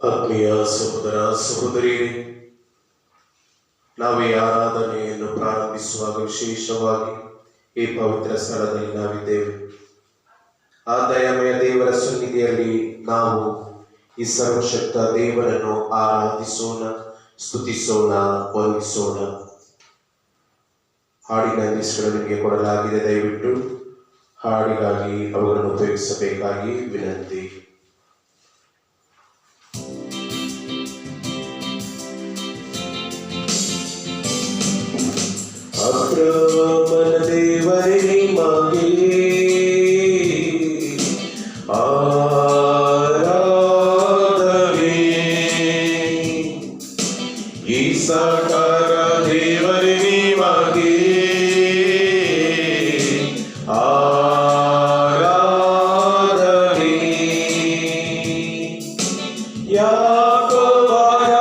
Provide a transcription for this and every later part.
ಆತ್ಮೀಯ ಸಹೋದರ ಸಹೋದರಿಯರೇ, ನಾವು ಈ ಆರಾಧನೆಯನ್ನು ಪ್ರಾರಂಭಿಸುವಾಗ ವಿಶೇಷವಾಗಿ ಈ ಪವಿತ್ರ ಸ್ಥಳದಲ್ಲಿ ನಾವಿದ್ದೇವೆ. ಆ ದಯಾಮಯ ದೇವರ ಸನ್ನಿಧಿಯಲ್ಲಿ ನಾವು ಈ ಸರ್ವಶಕ್ತ ದೇವರನ್ನು ಆರಾಧಿಸೋಣ, ಸ್ತುತಿಸೋಣ, ವಂದಿಸೋಣ. ಹಾಡಿನ ಲಿಸ್ಟ್ಗಳು ನಿಮಗೆ ಕೊಡಲಾಗಿದೆ. ದಯವಿಟ್ಟು ಹಾಡಿಗಾಗಿ ಅವುಗಳನ್ನು ಉಪಯೋಗಿಸಬೇಕಾಗಿ ವಿನಂತಿ. ಅಬ್ರಹಾಮನ ದೇವರೇ ನಿಮಗೆ ಆರಾಧನೆ, ಇಸಾಕರ ದೇವರೇ ನಿಮಗೆ ಆರಾಧನೆ, ಯಾಕೋಬರ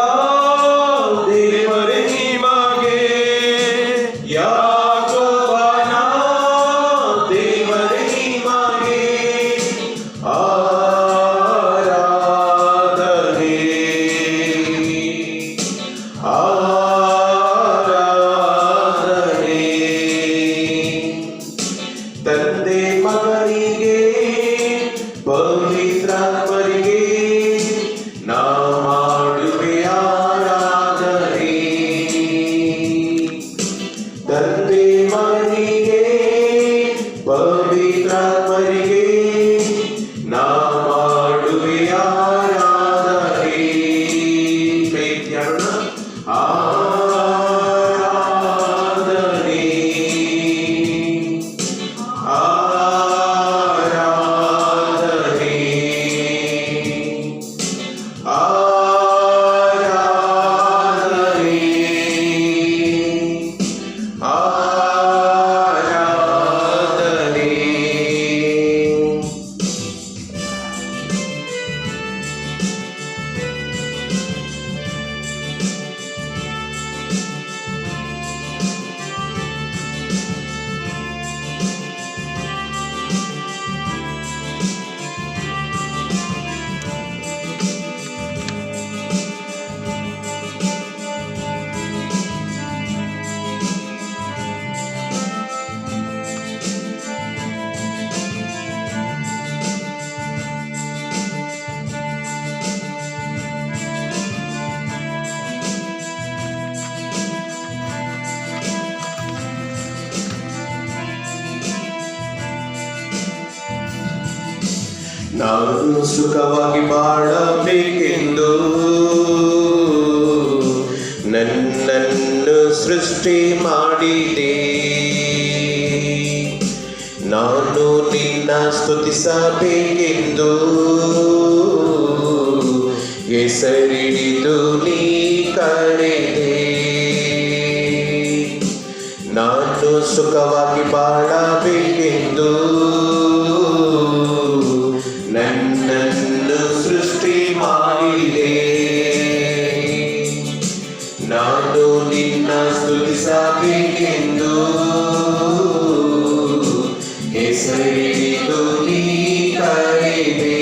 ದೇವರೇ ನಿಮಗೆ ಯಾಕೋಬನ ದೇವರೇ ನಿಮಗೆ ಆರಾಧನೆ, ಆರಾಧನೆ. ತಂದೆ ಮಗನಿಗೆ ಪವಿತ್ರಾತ್ಮರಿಗೆ ನಾ ಮಾಡುವೆ ಆರಾಧನೆ. ತಂದೆ ಮಗನಿಗೆ ಪವಿತ್ರಾತ್ಮರಿಗೆ ನಾ ಮಾಡುವೆ ಆರಾಧನೆ. ಕೈತ್ಯಾರೋಣ. ಆರಾಧನೆ, ಆರಾಧನೆ, ಆರಾಧನೆ, ಆರಾಧನೆ. ನಾನು ಸುಖವಾಗಿ ಬಾಳಬೇಕೆಂದು ನನ್ನನ್ನು ಸೃಷ್ಟಿ ಮಾಡಿದೆ. ನಾನು ನಿನ್ನ ಸ್ತುತಿಸಬೇಕೆಂದು ಹೆಸರಿಡಿದು ನೀ ಕರೆದೆ. ನಾನು ಸುಖವಾಗಿ ಬಾಳಬೇಕೆಂದು ನನ್ನನ್ನು ಸೃಷ್ಟಿ ಮಾಡಿದೆ. ನಾನು ನಿನ್ನ ಸ್ತುತಿಸಬೇಕೆಂದು ಹೆಸರಿಡಿದು ನೀ ಕರೆದೆ.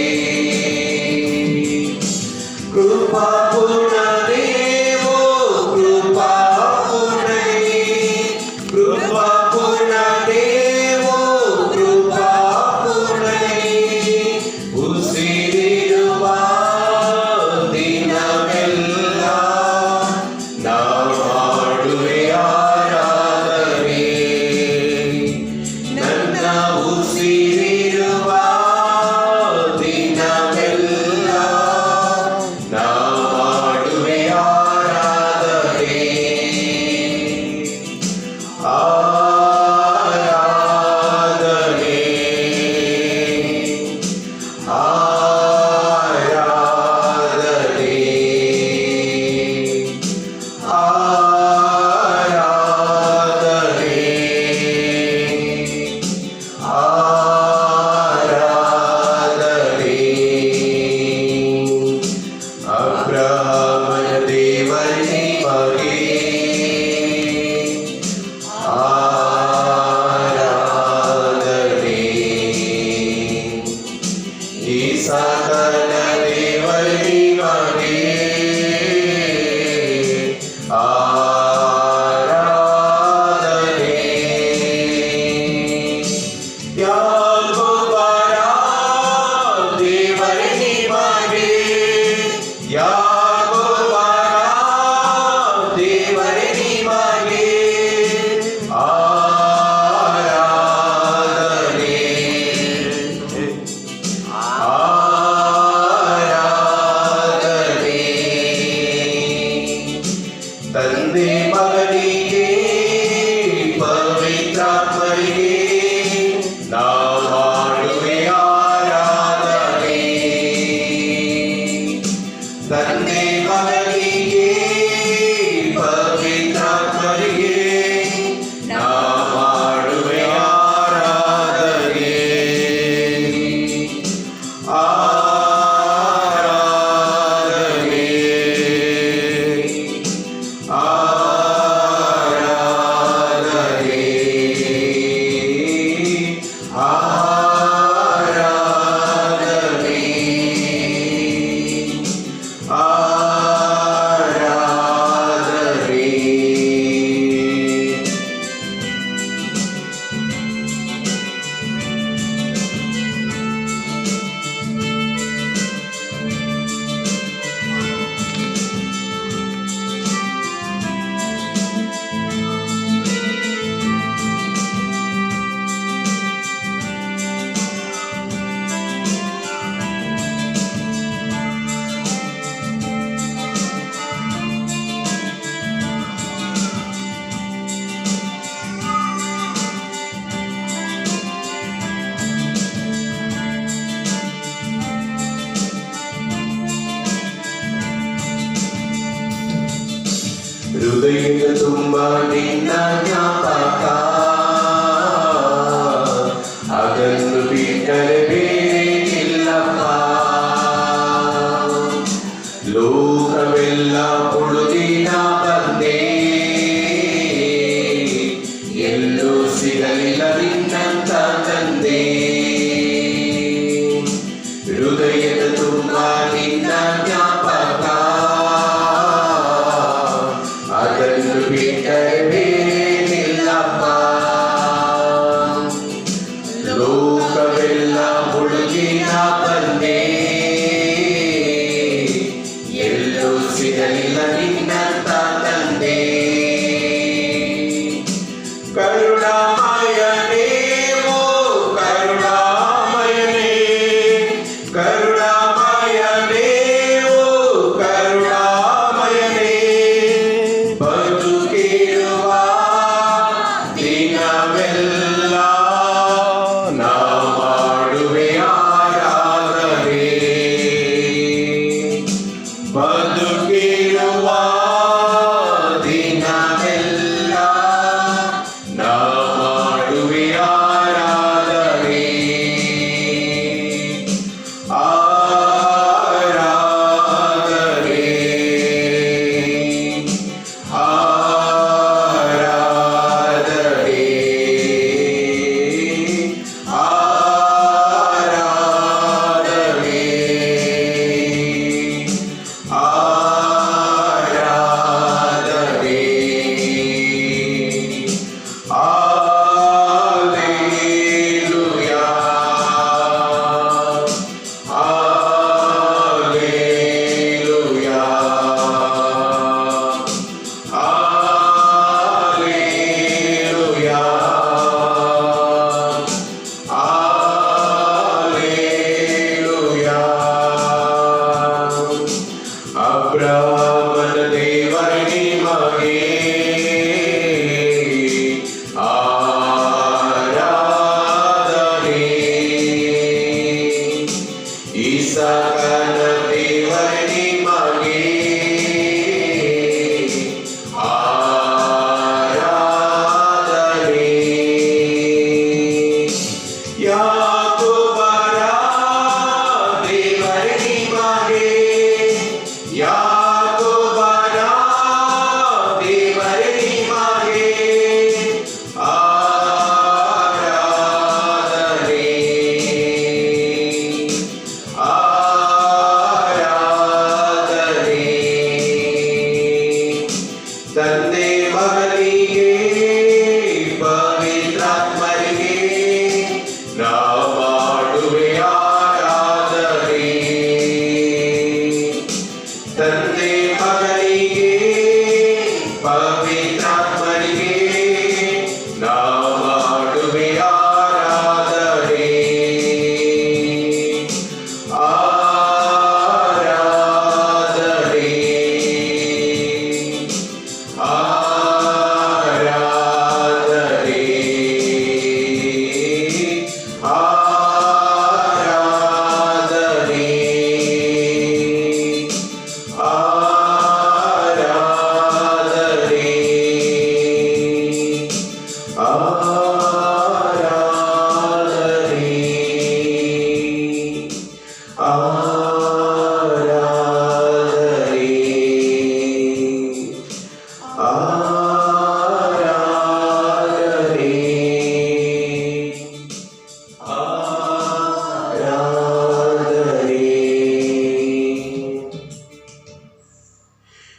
ಅಬ್ರಹಾಮನ ದೇವರೇ ನಿಮಗೆ ಆರಾಧನೆ. ಇಸಾಕನ ದೇವರೇ ನಿಮಗೆ ಆರಾಧನೆ. ಯಾಕೋಬನ ದೇವರೇ ನಿಮಗೆ ಯಾಕೋಬನ ದೇವರೇ ನಿಮಗೆ ಆರಾಧನೆ. ಆರಾಧನೆ. ತಂದೆ ಮಗನಿಗೆ ಪವಿತ್ರಾತ್ಮರಿಗೆ ನಾ ಮಾಡುವೆ ಆರಾಧನೆ. ತಂದೆ ಮಗನಿಗೆ ಪವಿತ್ರಾತ್ಮರಿಗೆ ನಾ ಮಾಡುವೆ ಆರಾಧನೆ. ಆರಾಧನೆ. ಆರಾಧನೆ. ಆರಾಧನೆ. ಆರಾಧನೆ. ಹೃದಯದ ತುಂಬ ನಿನ್ನ ಜ್ಞಾಪಕ, ಅದನ್ನು ಬಿಟ್ಟರೆ ಬೇರೆ ಇಲ್ಲಪ್ಪ. ಲೋಕವೆಲ್ಲ ಹುಡುಗಿನ ಬಂದೆ, ಎಲ್ಲೂ ಸಿಗಲಿಲ್ಲ ನಿನ್ನಂತ ತಂದೆ. ಹೃದಯದ ತುಂಬ ನಿನ್ನ ಜ್ಞಾಪಕ, ಅದನ್ನು ಬಿಟ್ಟರೆ ಬೇರೆ ನಿಲ್ಲಪ್ಪ. ಲೋಕವೆಲ್ಲ ಹುಡುಗಿನ ಬಂದೆ, ಎಲ್ಲೂ ಸಿಗಲಿಲ್ಲ ನಿನ್ನಂತ ತಂದೆ. ಕರುಣಾಮಯನೇ ಓ ಕರುಣಾಮಯನೇ,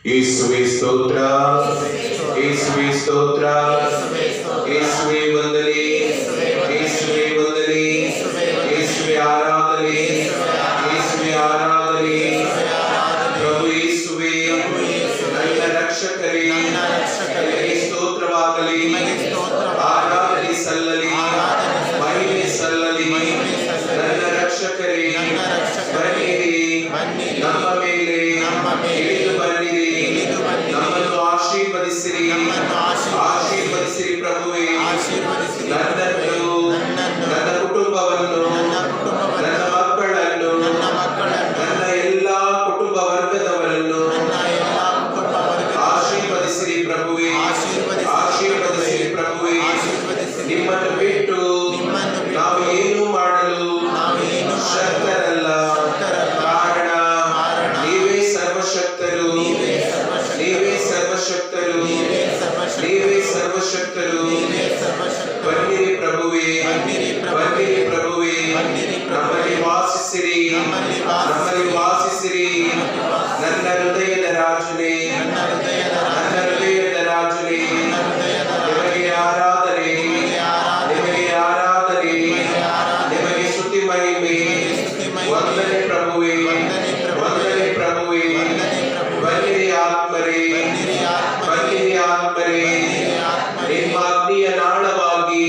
ಯೇಸುವೆ ಸ್ತೋತ್ರ, ಯೇಸುವೆ ಸ್ತೋತ್ರ, ಯೇಸುವೆ ವಂದನೆ, ಯೇಸುವೆ ವಂದನೆ, ಯೇಸುವೆ ಆರಾಧನೆ, ಯೇಸುವೆ ಆರಾಧನೆ. ಪ್ರಭು ಯೇಸುವೆ, ನನ್ನ ರಕ್ಷಕರೇ, ನಿನಗೆ ಸ್ತೋತ್ರವಾಗಲಿ, ಆರಾಧನೆ ಸಲ್ಲಲಿ, ಮಹಿಮೆ ಸಲ್ಲಲಿ. ನನ್ನ ರಕ್ಷಕರೇ, ಬನ್ನಿರಿ, ನಮ್ಮ ಮೇಲೆ ಇಳಿದು ಬನ್ನಿರಿ, ನಮ್ಮನ್ನು ಆಶೀರ್ವದಿಸಿರಿ, ಆಶೀರ್ವದಿಸಿರಿ ಪ್ರಭುವೇ. ನನ್ನನ್ನು, ನನ್ನ ಕುಟುಂಬವನ್ನು, ನನ್ನ ಮಕ್ಕಳನ್ನು, ನನ್ನ ಎಲ್ಲ ಕುಟುಂಬ ವರ್ಗದವರನ್ನು ಆಶೀರ್ವದಿಸಿರಿ ಪ್ರಭುವೇ, ಆಶೀರ್ವದಿಸಿರಿ ಪ್ರಭುವೇ. ನಿಮ್ಮನ್ನು ಬಿಟ್ಟು ನಾವು ಏನು ಮಾಡಲು ಶಕ್ತರಲ್ಲ. ಕಾರಣ ನೀವೇ ಸರ್ವಶಕ್ತರು, ನೀವೇ ಸರ್ವಶಕ್ತರು, ನೀವೇ ಸರ್ವಶಕ್ತರು. ಬನ್ನಿರಿ ಪ್ರಭುವೇ, ಬನ್ನಿರಿ ಪ್ರಭುವೇ, ನಮ್ಮಲ್ಲಿ ವಾಸಿಸಿರಿ, ನಮ್ಮಲ್ಲಿ ವಾಸಿಸಿರಿ. ನನ್ನ ಹೃದಯದ ರಾಜನೇ, ನನ್ನ ಹೃದಯದ ರಾಜನೇ, ನಿಮಗೆ ಆರಾಧನೆ, ನಿಮಗೆ ಆರಾಧನೆ, ನಿಮಗೆ ಸ್ತುತಿ ಮಹಿಮೆ. ವಂದನೆ ಪ್ರಭುವೇ, ವಂದನೆ ಪ್ರಭುವೇ. ಬನ್ನಿರಿ ಆತ್ಮರೇ, ಬನ್ನಿರಿ ಆತ್ಮರೇ, ನಿಮ್ಮ ಅಗ್ನಿಯ ನಾಳವಾಗಿ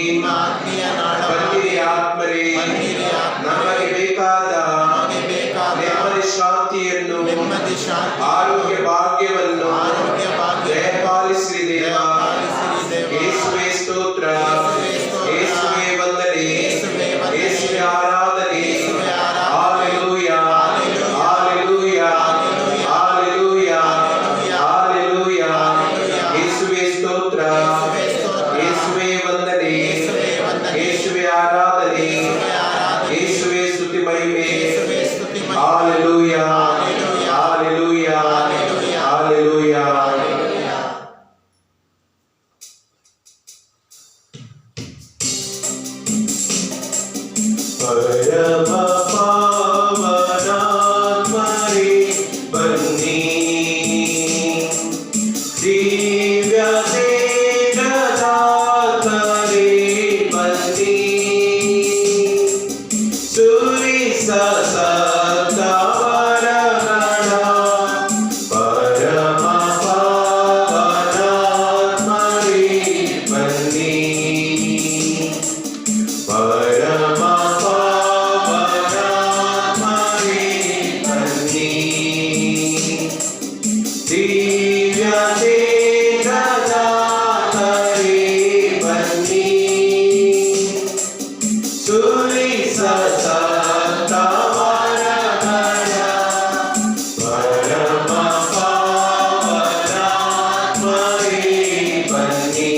ಬನ್ನಿರಿ ಆತ್ಮರೇ. ನಮಗೆ ಬೇಕಾದ ನೆಮ್ಮದಿ ಶಾಂತಿಯನ್ನು, ಆರೋಗ್ಯ ಭಾಗ್ಯವನ್ನು ದಯಪಾಲಿಸಿರಿ ದೇವ. ಯೇಸುವೆ ಸ್ತೋತ್ರ, ಯೇಸುವೆ ವಂದನೆ, ಯೇಸುವೆ ಆರಾಧನೆ. Hallelujah, hallelujah, hallelujah, hallelujah. ಯೇಸುವೆ ಸ್ತೋತ್ರ, ಯೇಸುವೆ ವಂದನೆ, ಯೇಸುವೆ ಆರಾಧನೆ, ಯೇಸುವೆ ಸ್ತುತಿ ಮಹಿಮೆ. Hallelujah, hallelujah, hallelujah. ಪರಮ ಪಾವನಾತ್ಮರೇ ಬನ್ನಿ, ದಿವ್ಯ ತೇಜದಾತ್ಮರೇ ಬನ್ನಿ, ಸುರಿಸ ಸತ್ತವರಗಳ ಪರಮ ಪಾವನಾತ್ಮರೇ ಬನ್ನಿ, ಪರಮ ಪಾವನಾತ್ಮರೇ ಬನ್ನಿ, ದಿವ್ಯ ತೇಜದಾತ್ಮರೇ ಬನ್ನಿ, ಸುರಿಸ ಸತ್ತವರಗಳ ಪರಮ ಪಾವನಾತ್ಮರೇ ಬನ್ನಿ.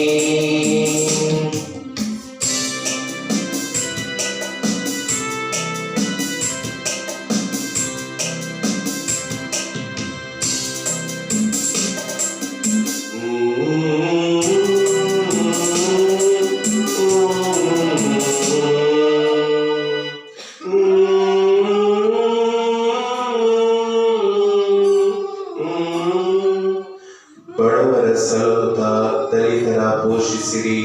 ಬಡವರ ಸಲಹುತ್ತಾ ದಲಿತರ ಪೋಷಿಸಿರಿ,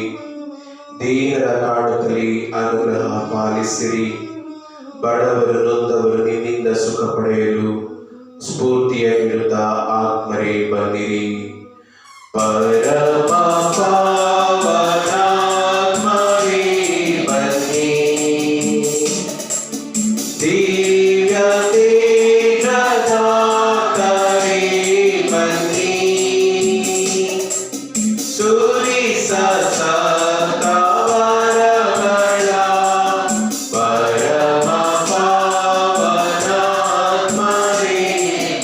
ದೀನರ ಕಾಡುತ್ತಲೇ ಅನುಗ್ರಹ ಪಾಲಿಸಿರಿ. ಬಡವರು ನೊಂದವರು ನಿನ್ನಿಂದ ಸುಖ ಪಡೆಯಲು ಸ್ಫೂರ್ತಿಯ ನೀಡುತ್ತಾ ಆತ್ಮರೇ ಬನ್ನಿರಿ. ಪರಮ ಪಾವನಾತ್ಮರೇ ಬನ್ನಿ, ದಿವ್ಯ ತೇಜದಾತ್ಮರೇ ಬನ್ನಿ, ಸುರಿಸ ಸತ್ತವರಗಳ ಪರಮ ಪಾವನಾತ್ಮರೇ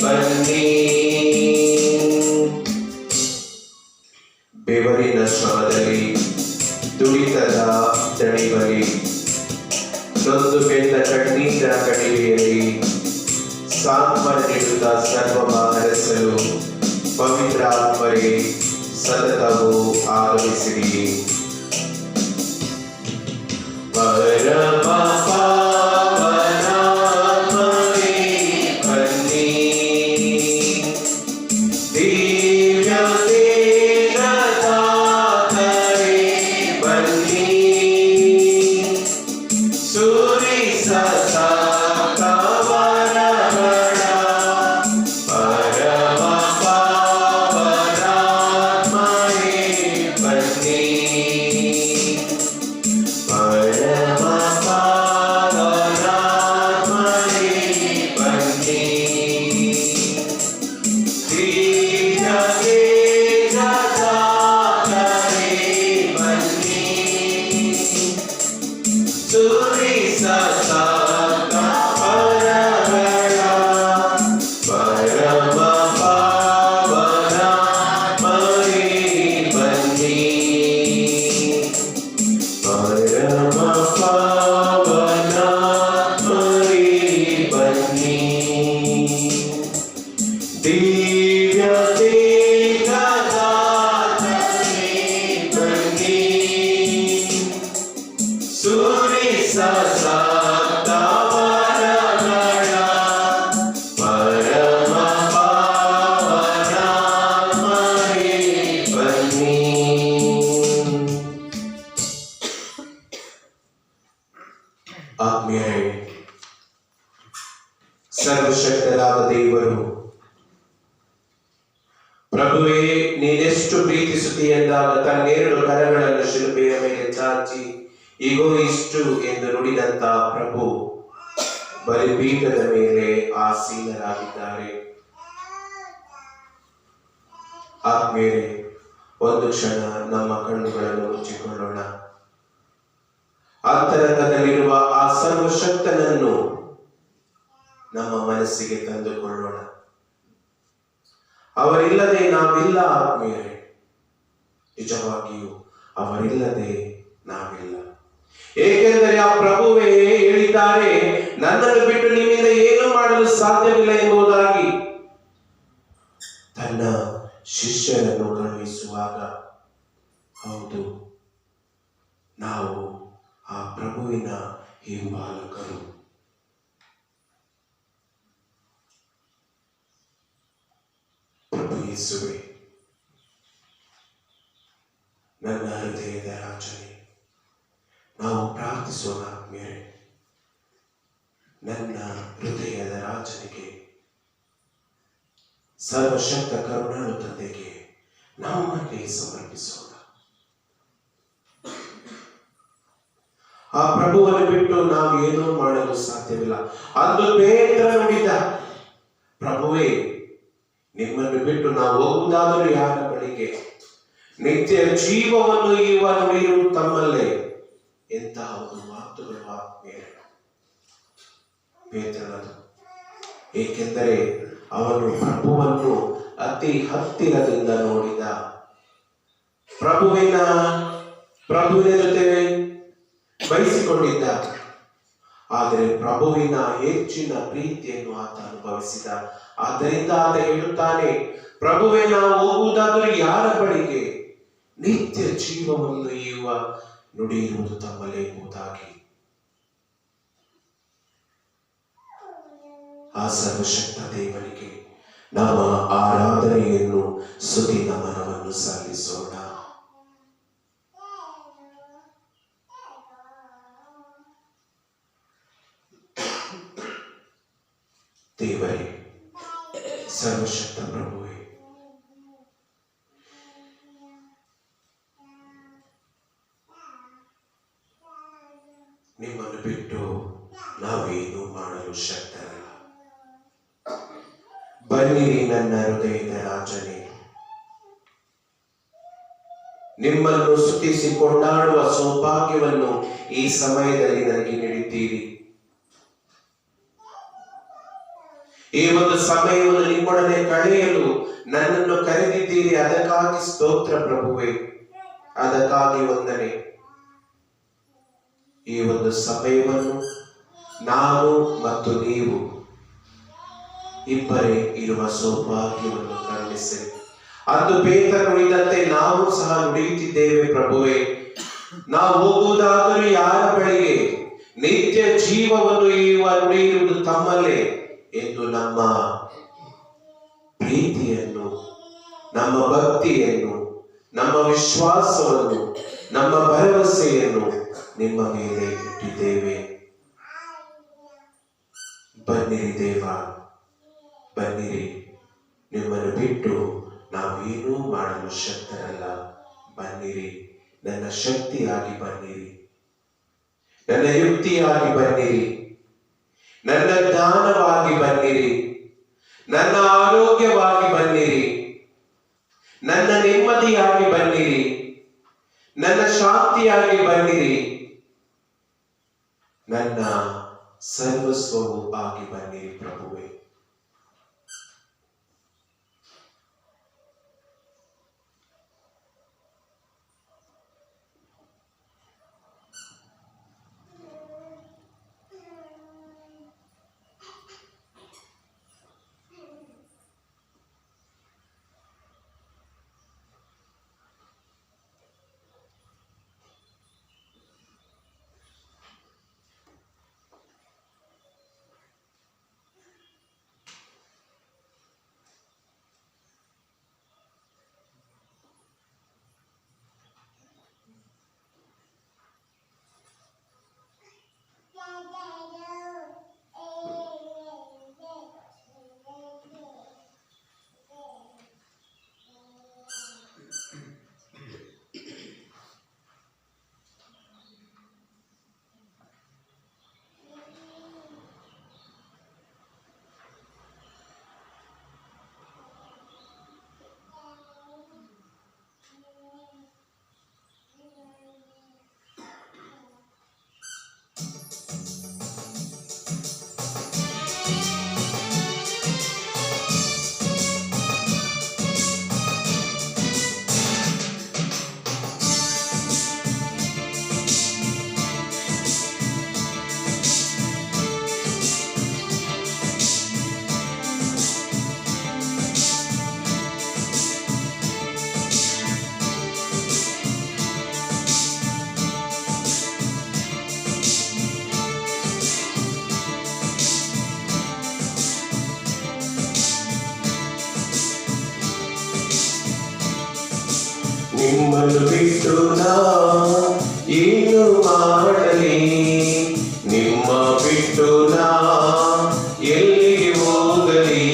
ಬನ್ನಿ. ಬೆವರಿನ ಶ್ರಮದಲ್ಲಿ ಸುರಿಸ ಸಾಕ ಪರಗಳ ಪರಮ ಪಾವನ ಮರಿ ಬನ್ನಿ ಪರಮ ಪಾವನ ಮರಿ ಬನ್ನಿ ದಿವ್ಯ ಸುರಿಸ ಸಾಕ್ತವರಗಳ ಪರಮ ಪಾವನ ಮರಿ ಬನ್ನಿ. ಆತ್ಮೀಯರೇ, ಸರ್ವಶಕ್ತರಾದ ದೇವರು, ಪ್ರಭುವೇ ನೀನೆಷ್ಟು ಪ್ರೀತಿಸುತ್ತಿ ಎಂದಾಗ ತನ್ನೆರಡು ಕರಗಳನ್ನು ಶಿಲುಬೆಯ ಮೇಲೆ ಚಾಚಿ ಈಗೋ ಇಷ್ಟು ಎಂದು ನುಡಿದಂತ ಪ್ರಭು ಬಲಿಪೀಠದ ಮೇಲೆ ಆಸೀನರಾಗಿದ್ದಾರೆ. ಆತ್ಮೀಯರೇ, ಒಂದು ಕ್ಷಣ ನಮ್ಮ ಕಣ್ಣುಗಳನ್ನು ಮುಚ್ಚಿಕೊಳ್ಳೋಣ. ಅಂತರಂಗದಲ್ಲಿರುವ ಆ ಸರ್ವಶಕ್ತನನ್ನು ನಮ್ಮ ಮನಸ್ಸಿಗೆ ತಂದುಕೊಳ್ಳೋಣ. ಅವರಿಲ್ಲದೆ ನಾವಿಲ್ಲ ಆತ್ಮೀಯರೇ, ನಿಜವಾಗಿಯೂ ಅವರಿಲ್ಲದೆ ನಾವಿಲ್ಲ. ಏಕೆಂದರೆ ಆ ಪ್ರಭುವೇ ಹೇಳಿದ್ದಾರೆ, ನನ್ನನ್ನು ಬಿಟ್ಟು ನಿಮ್ಮಿಂದ ಏನು ಮಾಡಲು ಸಾಧ್ಯವಿಲ್ಲ ಎಂಬುದಾಗಿ. ತನ್ನ ಶಿಷ್ಯರನ್ನು ಕಳುಹಿಸುವಾಗ ಹೌದು, ನಾವು ಆ ಪ್ರಭುವಿನ ಹಿಂಬಾಲಕರು. ಪ್ರಭು ಯೇಸುವೇ, ನನ್ನ ಹೃದಯದ ರಾಜನೇ, ನಾವು ಪ್ರಾರ್ಥಿಸೋಣ. ಆತ್ಮೀಯರೇ, ನನ್ನ ಹೃದಯದ ರಾಜನಿಗೆ, ಸರ್ವಶಕ್ತ ಕರುಣಾಳು ತಂದೆಗೆ ನಮ್ಮನ್ನೇ ಸಮರ್ಪಿಸೋಣ. ಆ ಪ್ರಭುವನ್ನು ಬಿಟ್ಟು ನಾವೇನೂ ಮಾಡಲು ಸಾಧ್ಯವಿಲ್ಲ. ಅಂದು ಪೇತ್ರ ನುಡಿದ, ಪ್ರಭುವೇ ನಿಮ್ಮನ್ನು ಬಿಟ್ಟು ನಾವು ಹೋಗುವುದಾದರೂ ಯಾರ ಬಳಿಗೆ? ನಿತ್ಯ ಜೀವವನ್ನು ಇವ ನುಡಿಯುವ ತಮ್ಮಲ್ಲೇ. ಎಂತಹ ಒಂದು ಮಾತುಗಳು ಪೇತ್ರನದು. ಏಕೆಂದರೆ ಅವನು ಪ್ರಭುವನ್ನು ಅತಿ ಹತ್ತಿರದಿಂದ ನೋಡಿದ. ಪ್ರಭುವಿನ ಜೊತೆ ಬಯಸಿಕೊಂಡಿದ್ದ. ಆದರೆ ಪ್ರಭುವಿನ ಹೆಚ್ಚಿನ ಪ್ರೀತಿಯನ್ನು ಆತ ಅನುಭವಿಸಿದ. ಆದ್ದರಿಂದ ಆತ ಹೇಳುತ್ತಾನೆ, ಪ್ರಭುವೇ ನಾವು ಹೋಗುವುದಾದರೂ ಯಾರ ಬಳಿಗೆ? ನಿತ್ಯ ಜೀವವನ್ನು ಇವ ನುಡಿಯುವುದು ತಮ್ಮಲ್ಲೇ ಎಂಬುದಾಗಿ. ಆ ಸರ್ವಶಕ್ತ ದೇವನಿಗೆ ನಮ್ಮ ಆರಾಧನೆಯನ್ನು, ಸ್ತುತಿ ನಮನವನ್ನು ಸಲ್ಲಿಸೋಣ. ದೇವರೇ, ಸರ್ವಶಕ್ತ ಪ್ರಭುವೇ, ನಿಮ್ಮನ್ನು ಬಿಟ್ಟು ನಾವೇನು ಮಾಡಲು ಶಕ್ತರಲ್ಲ. ಬನ್ನಿರಿ ನನ್ನ ಹೃದಯದ ರಾಜನೇ, ನಿಮ್ಮನ್ನು ಸ್ತುತಿಸಿ ಕೊಂಡಾಡುವ ಸೌಭಾಗ್ಯವನ್ನು ಈ ಸಮಯದಲ್ಲಿ ನನಗೆ ನೀಡಿದ್ದೀರಿ. ಈ ಒಂದು ಸಮಯವನ್ನು ನಿಮ್ಮೊಡನೆ ಕಳೆಯಲು ನನ್ನನ್ನು ಕರೆದಿದ್ದೀರಿ. ಅದಕ್ಕಾಗಿ ಸ್ತೋತ್ರ ಪ್ರಭುವೇ, ಅದಕ್ಕಾಗಿ ವಂದನೆ. ಈ ಒಂದು ಸಮಯವನ್ನು ನಾನು ಮತ್ತು ನೀವು ಇಬ್ಬರೇ ಇರುವ ಸೌಭಾಗ್ಯವನ್ನು ಕರುಣಿಸಿರಿ. ಅಂದು ಪೇತ್ರ ನುಡಿದಂತೆ ನಾವು ಸಹ ನುಡಿಯುತ್ತಿದ್ದೇವೆ. ಪ್ರಭುವೇ, ನಾವು ಹೋಗುವುದಾದರೂ ಯಾರ ಬಳಿಗೆ? ನಿತ್ಯ ಜೀವವನ್ನು ನುಡಿಯುವುದು ತಮ್ಮಲ್ಲೇ ಎಂದು ನಮ್ಮ ಪ್ರೀತಿಯನ್ನು, ನಮ್ಮ ಭಕ್ತಿಯನ್ನು, ನಮ್ಮ ವಿಶ್ವಾಸವನ್ನು, ನಮ್ಮ ಭರವಸೆಯನ್ನು ನಿಮ್ಮ ಮೇಲೆ ಇಟ್ಟಿದ್ದೇವೆ. ಬನ್ನಿರಿ ದೇವ, ಬನ್ನಿರಿ. ನಿಮ್ಮನ್ನು ಬಿಟ್ಟು ನಾವೇನೂ ಮಾಡಲು ಶಕ್ತರಲ್ಲ. ಬನ್ನಿರಿ, ನನ್ನ ಶಕ್ತಿಯಾಗಿ ಬನ್ನಿರಿ, ನನ್ನ ಯುಕ್ತಿಯಾಗಿ ಬನ್ನಿರಿ, ನನ್ನ ಜ್ಞಾನವಾಗಿ ಬನ್ನಿರಿ, ನನ್ನ ಆರೋಗ್ಯವಾಗಿ ಬನ್ನಿರಿ, ನನ್ನ ನೆಮ್ಮದಿಯಾಗಿ ಬನ್ನಿರಿ, ನನ್ನ ಶಾಂತಿಯಾಗಿ ಬನ್ನಿರಿ. ನನ್ನ ಸರ್ವಸ್ವವೂ ಆಗಿ ಬನ್ನಿ ಪ್ರಭುವೆ. ನಿಮ್ಮನ್ನು ಬಿಟ್ಟು ನಾ ಏನು ಮಾಡಲಿ, ನಿಮ್ಮ ಬಿಟ್ಟು ನಾ ಎಲ್ಲಿಗೆ ಹೋಗಲಿ,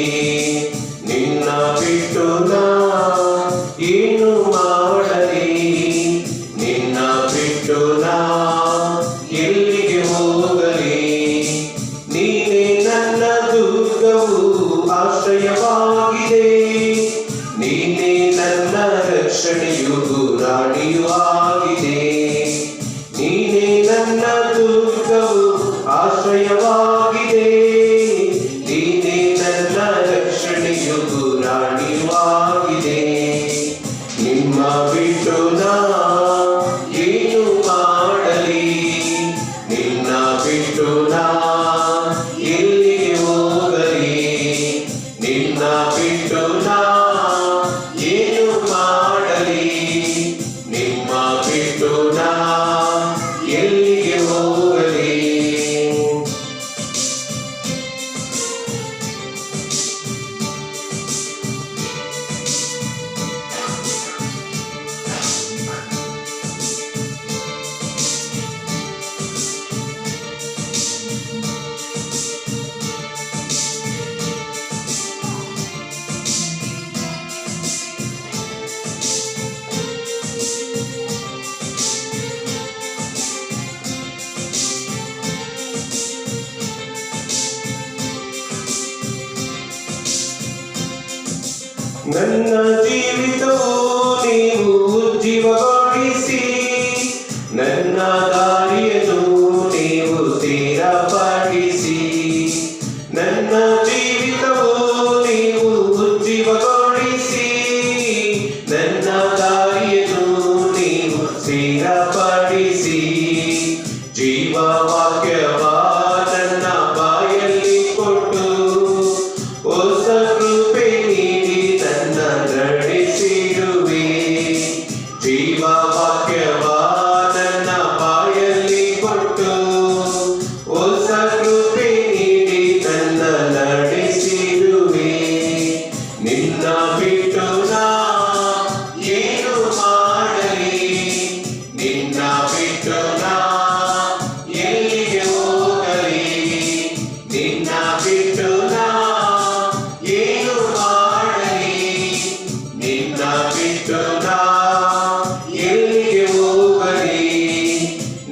ನಿನ್ನ ಬಿಟ್ಟು ನಾ ಏನು ಮಾಡಲಿ, ನಿನ್ನ ಬಿಟ್ಟು ನಾ ಎಲ್ಲಿಗೆ ಹೋಗಲಿ. ನೀನೇ ನನ್ನ ದುರ್ಗವು ಆಶ್ರಯವಾಗಿದೆ, ನೀನೇ ನನ್ನ ರಕ್ಷಣೆಯು ರಾಣಿಯೂ ಆಗಿದೆ. ನೀನೇ ನನ್ನ ದುರ್ಗವು ಆಶ್ರಯವಾಗಿದೆ, ನೀನೇ ನನ್ನ ರಕ್ಷಣೆಯು ರಾಣಿಯೂ ಆಗಿದೆ. ನಿಮ್ಮ ಬಿಟ್ಟು ನಾ ಏನು ಮಾಡಲಿ, ನಿನ್ನ ಬಿಟ್ಟು ನಾ ಎಲ್ಲಿಗೆ ಹೋಗಲಿ, ನಿನ್ನ ಬಿಟ್ಟು ನಾ ಏನು ಮಾಡಲಿ, ನಿಮ್ಮ ಬಿಟ್ಟು ನಾ ಎಲ್ಲಿಗೆ ಹೋಗಲಿ. ನನ್ನ ಜೀವಿತವು ನೀವು ಜೀವಗೊಳಿಸಿ, ನನ್ನ ದಾರಿಯನ್ನು ನೀವು ಸ್ಥಿರಪಡಿಸಿ. ನನ್ನ ಜೀವಿತವು ನೀವು ಜೀವಗೊಳಿಸಿ, ನನ್ನ ದಾರಿಯನ್ನು ನೀವು ಸ್ಥಿರಪಡಿಸಿ. ಜೀವವಾಕ್ಯವ ನನ್ನ ಬಾಯಲ್ಲಿ ಕೊಟ್ಟು ಹೊಸ ಕೃಪೆ ನೀಡಿ ನನ್ನ ನಡೆಸಿರುವೆ. ಜೀವವಾಕ್ಯವ ನನ್ನ ಬಾಯಲ್ಲಿ ಕೊಟ್ಟು ಹೊಸ ಕೃಪೆ ನೀಡಿ ನನ್ನ ನಡೆಸಿರುವೆ. ನಿನ್ನ ಬಿಟ್ಟು ನಾ ಏನು ಮಾಡಲಿ, ನಿನ್ನ ಬಿಟ್ಟು ನಾ ಎಲ್ಲಿಗೆ ಹೋಗಲಿ, ನಿನ್ನ ಬಿಟ್ಟು ನಾ ಏನು ಮಾಡಲಿ, ನಿನ್ನ ಬಿಟ್ಟು ನಾ ಎಲ್ಲಿಗೆ ಹೋಗಲಿ.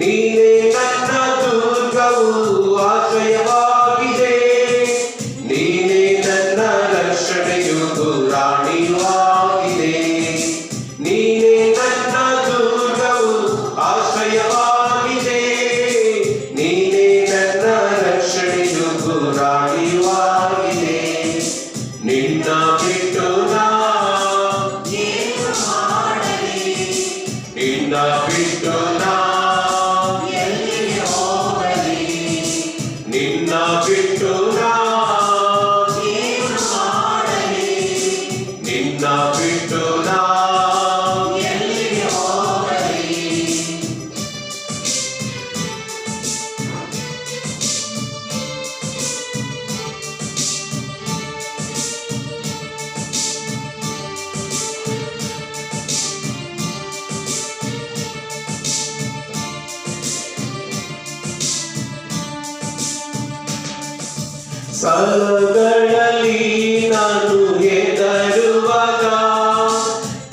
ನೀನೇ ನನ್ನ ದುರ್ಗವು ಆಶ್ರಯವಾಗಿದೆ, ನೀನೇ ನನ್ನ ರಕ್ಷಣೆಯು ರಾಣಿಯೂ ಆಗಿದೆ. ನೀನೇ ನನ್ನ ದುರ್ಗವು ಆಶ್ರಯವಾಗಿದೆ, ನೀನೇ ಸಾಲಗಳಲ್ಲಿ ನಾನು ಹೆದರುವಾಗ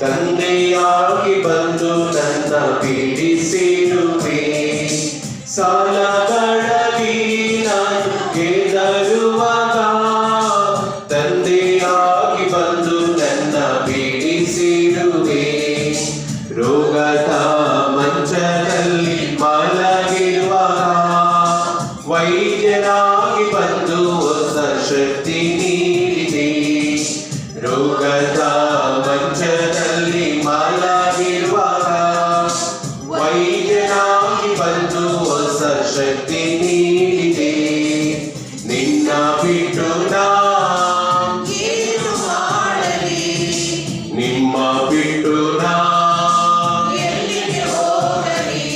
ತಂದೆಯಾಗಿ ಬಂದು ನನ್ನ ಬಿಡಿಸಿರುವೆ. ಸಾಲಗಳಲ್ಲಿ ನಾನು ಹೆದರುವಾಗ ತಂದೆಯಾಗಿ ಬಂದು ನನ್ನ ಬಿಡಿಸಿರುವೆ. ರೋಗದ ಮಂಚದಲ್ಲಿ ಮಲಗಿರುವಾಗ ವೈದ್ಯನಾಗಿ ಬಂದು ಹೊಸ ಶಕ್ತಿ ನೀಡಿದೆ. ರೋಗದ ಮಂಚದಲ್ಲಿ ಮಲಗಿರುವಾಗ ವೈದ್ಯನಾಗಿ ಬಂದು ಹೊಸ ಶಕ್ತಿ ನೀಡಿದೆ. ನಿನ್ನ ಬಿಟ್ಟು ನಾ ಏನು ಮಾಡಲಿ, ನಿಮ್ಮ ಬಿಟ್ಟು ನಾ ಎಲ್ಲಿಗೆ ಹೋಗಲಿ,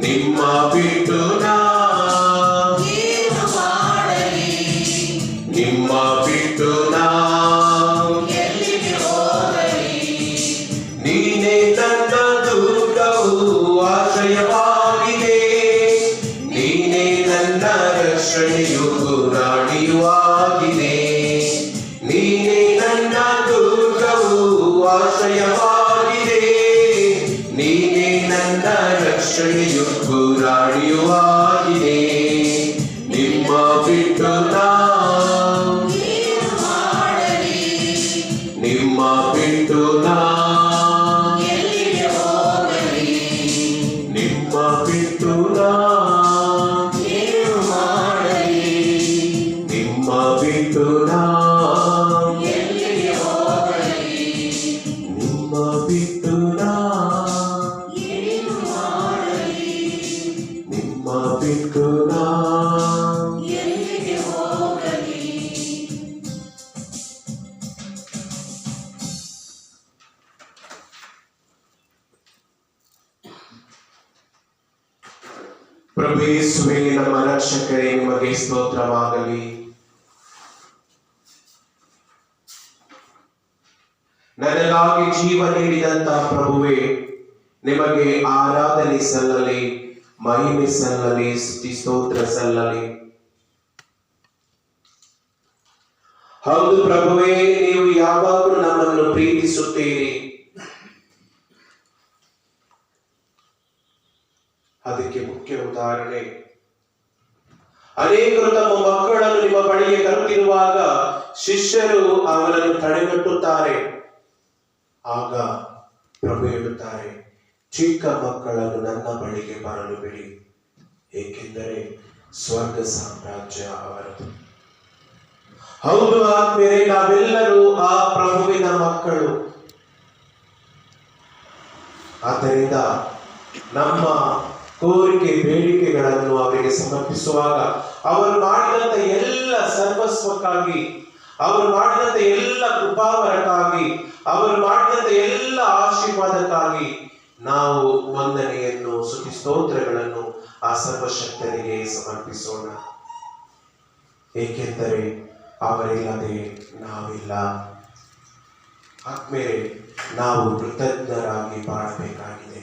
ನಿಮ್ಮ ಬಿಟ್ಟು ನಾ ಏನು ಮಾಡಲಿ, ನಿಮ್ಮ ಬಿಟ್ಟು ನಾ ಎಲ್ಲಿಗೆ ಹೋಗಲಿ. ನೀನೇ ನನ್ನ ದುರ್ಗವು ಆಶ್ರಯವಾಗಿದೆ. ನೀನೇ ನನ್ನ ರಕ್ಷಣೆಯು ರಾಣಿಯೂ ಆಗಿದೆ. ನೀನೇ ನನ್ನ ದುರ್ಗವು ಆಶ್ರಯವಾಗಿದೆ. ನೀನೇ ನನ್ನ ರಕ್ಷಣೆಯು ರಾಣಿಯೂ ಆಗಿದೆ. ನಿಮ್ಮ ಬಿಟ್ಟು ನಾ ಏನು ಮಾಡಲಿ, ನಿಮ್ಮ ಬಿಟ್ಟು ನಾ ಎಲ್ಲಿಗೆ ಹೋಗಲಿ, ನಿಮ್ಮ ಬಿಟ್ಟು ನಾ ಏನು ಮಾಡಲಿ, ನಿಮ್ಮ ಬಿಟ್ಟು ನಾ ಎಲ್ಲಿಗೆ ಹೋಗಲಿ, ನಿಮ್ಮ ಬಿಟ್ಟು ನಾ ಏನು ಮಾಡಲಿ, ನಿಮ್ಮ ಬಿಟ್ಟು ನಾ ಎಲ್ಲಿಗೆ ಹೋಗಲಿ. ಪ್ರಭು ಯೇಸುವೇ, ನಮ್ಮ ರಕ್ಷಕರೇ, ನಿಮಗೆ ಸ್ತೋತ್ರವಾಗಲಿ. ನನಗಾಗಿ ಜೀವ ನೀಡಿದಂತಹ ಪ್ರಭುವೇ, ನಿಮಗೆ ಆರಾಧನೆ ಸಲ್ಲಲಿ, ಮಹಿಮೆ ಸಲ್ಲಲಿ, ಸ್ತುತಿ ಸ್ತೋತ್ರ ಸಲ್ಲಲಿ. ಹೌದು ಪ್ರಭುವೇ, ನೀವು ಯಾವಾಗಲೂ ನಮ್ಮನ್ನು ಪ್ರೀತಿಸುತ್ತೀರಿ. ಅದಕ್ಕೆ ಮುಖ್ಯ ಉದಾಹರಣೆ, ಅನೇಕರು ತಮ್ಮ ಮಕ್ಕಳನ್ನು ನಿಮ್ಮ ಬಳಿಗೆ ತರುತ್ತಿರುವಾಗ ಶಿಷ್ಯರು ಅವರನ್ನು ತಡೆಗಟ್ಟುತ್ತಾರೆ. ಆಗ ಪ್ರಭು ಹೇಳುತ್ತಾರೆ, ಚಿಕ್ಕ ಮಕ್ಕಳನ್ನು ನನ್ನ ಬಳಿಗೆ ಬರಲು ಬಿಡಿ, ಏಕೆಂದರೆ ಸ್ವರ್ಗ ಸಾಮ್ರಾಜ್ಯ ಅವರದು. ಹೌದು ಆದ್ಮೇಲೆ ನಾವೆಲ್ಲರೂ ಆ ಪ್ರಭುವಿನ ಮಕ್ಕಳು. ಆದ್ದರಿಂದ ನಮ್ಮ ಕೋರಿಕೆ ಬೇಡಿಕೆಗಳನ್ನು ಅವರಿಗೆ ಸಮರ್ಪಿಸುವಾಗ ಅವರು ಮಾಡಿದಂತ ಎಲ್ಲ ಸರ್ವಸ್ವಕ್ಕಾಗಿ, ಅವರು ಮಾಡಿದಂತ ಎಲ್ಲ ಕೃಪಾವರಕ್ಕಾಗಿ, ಅವರು ಮಾಡಿದಂತ ಎಲ್ಲ ಆಶೀರ್ವಾದಕ್ಕಾಗಿ ನಾವು ವಂದನೆಯನ್ನು, ಸ್ತುತಿ ಸ್ತೋತ್ರಗಳನ್ನು ಆ ಸರ್ವಶಕ್ತನಿಗೆ ಸಮರ್ಪಿಸೋಣ. ಏಕೆಂದರೆ ಅವರಿಲ್ಲದೆ ನಾವಿಲ್ಲ. ಆದ್ಮೇಲೆ ನಾವು ಕೃತಜ್ಞರಾಗಿ ಬಾಳಬೇಕಾಗಿದೆ.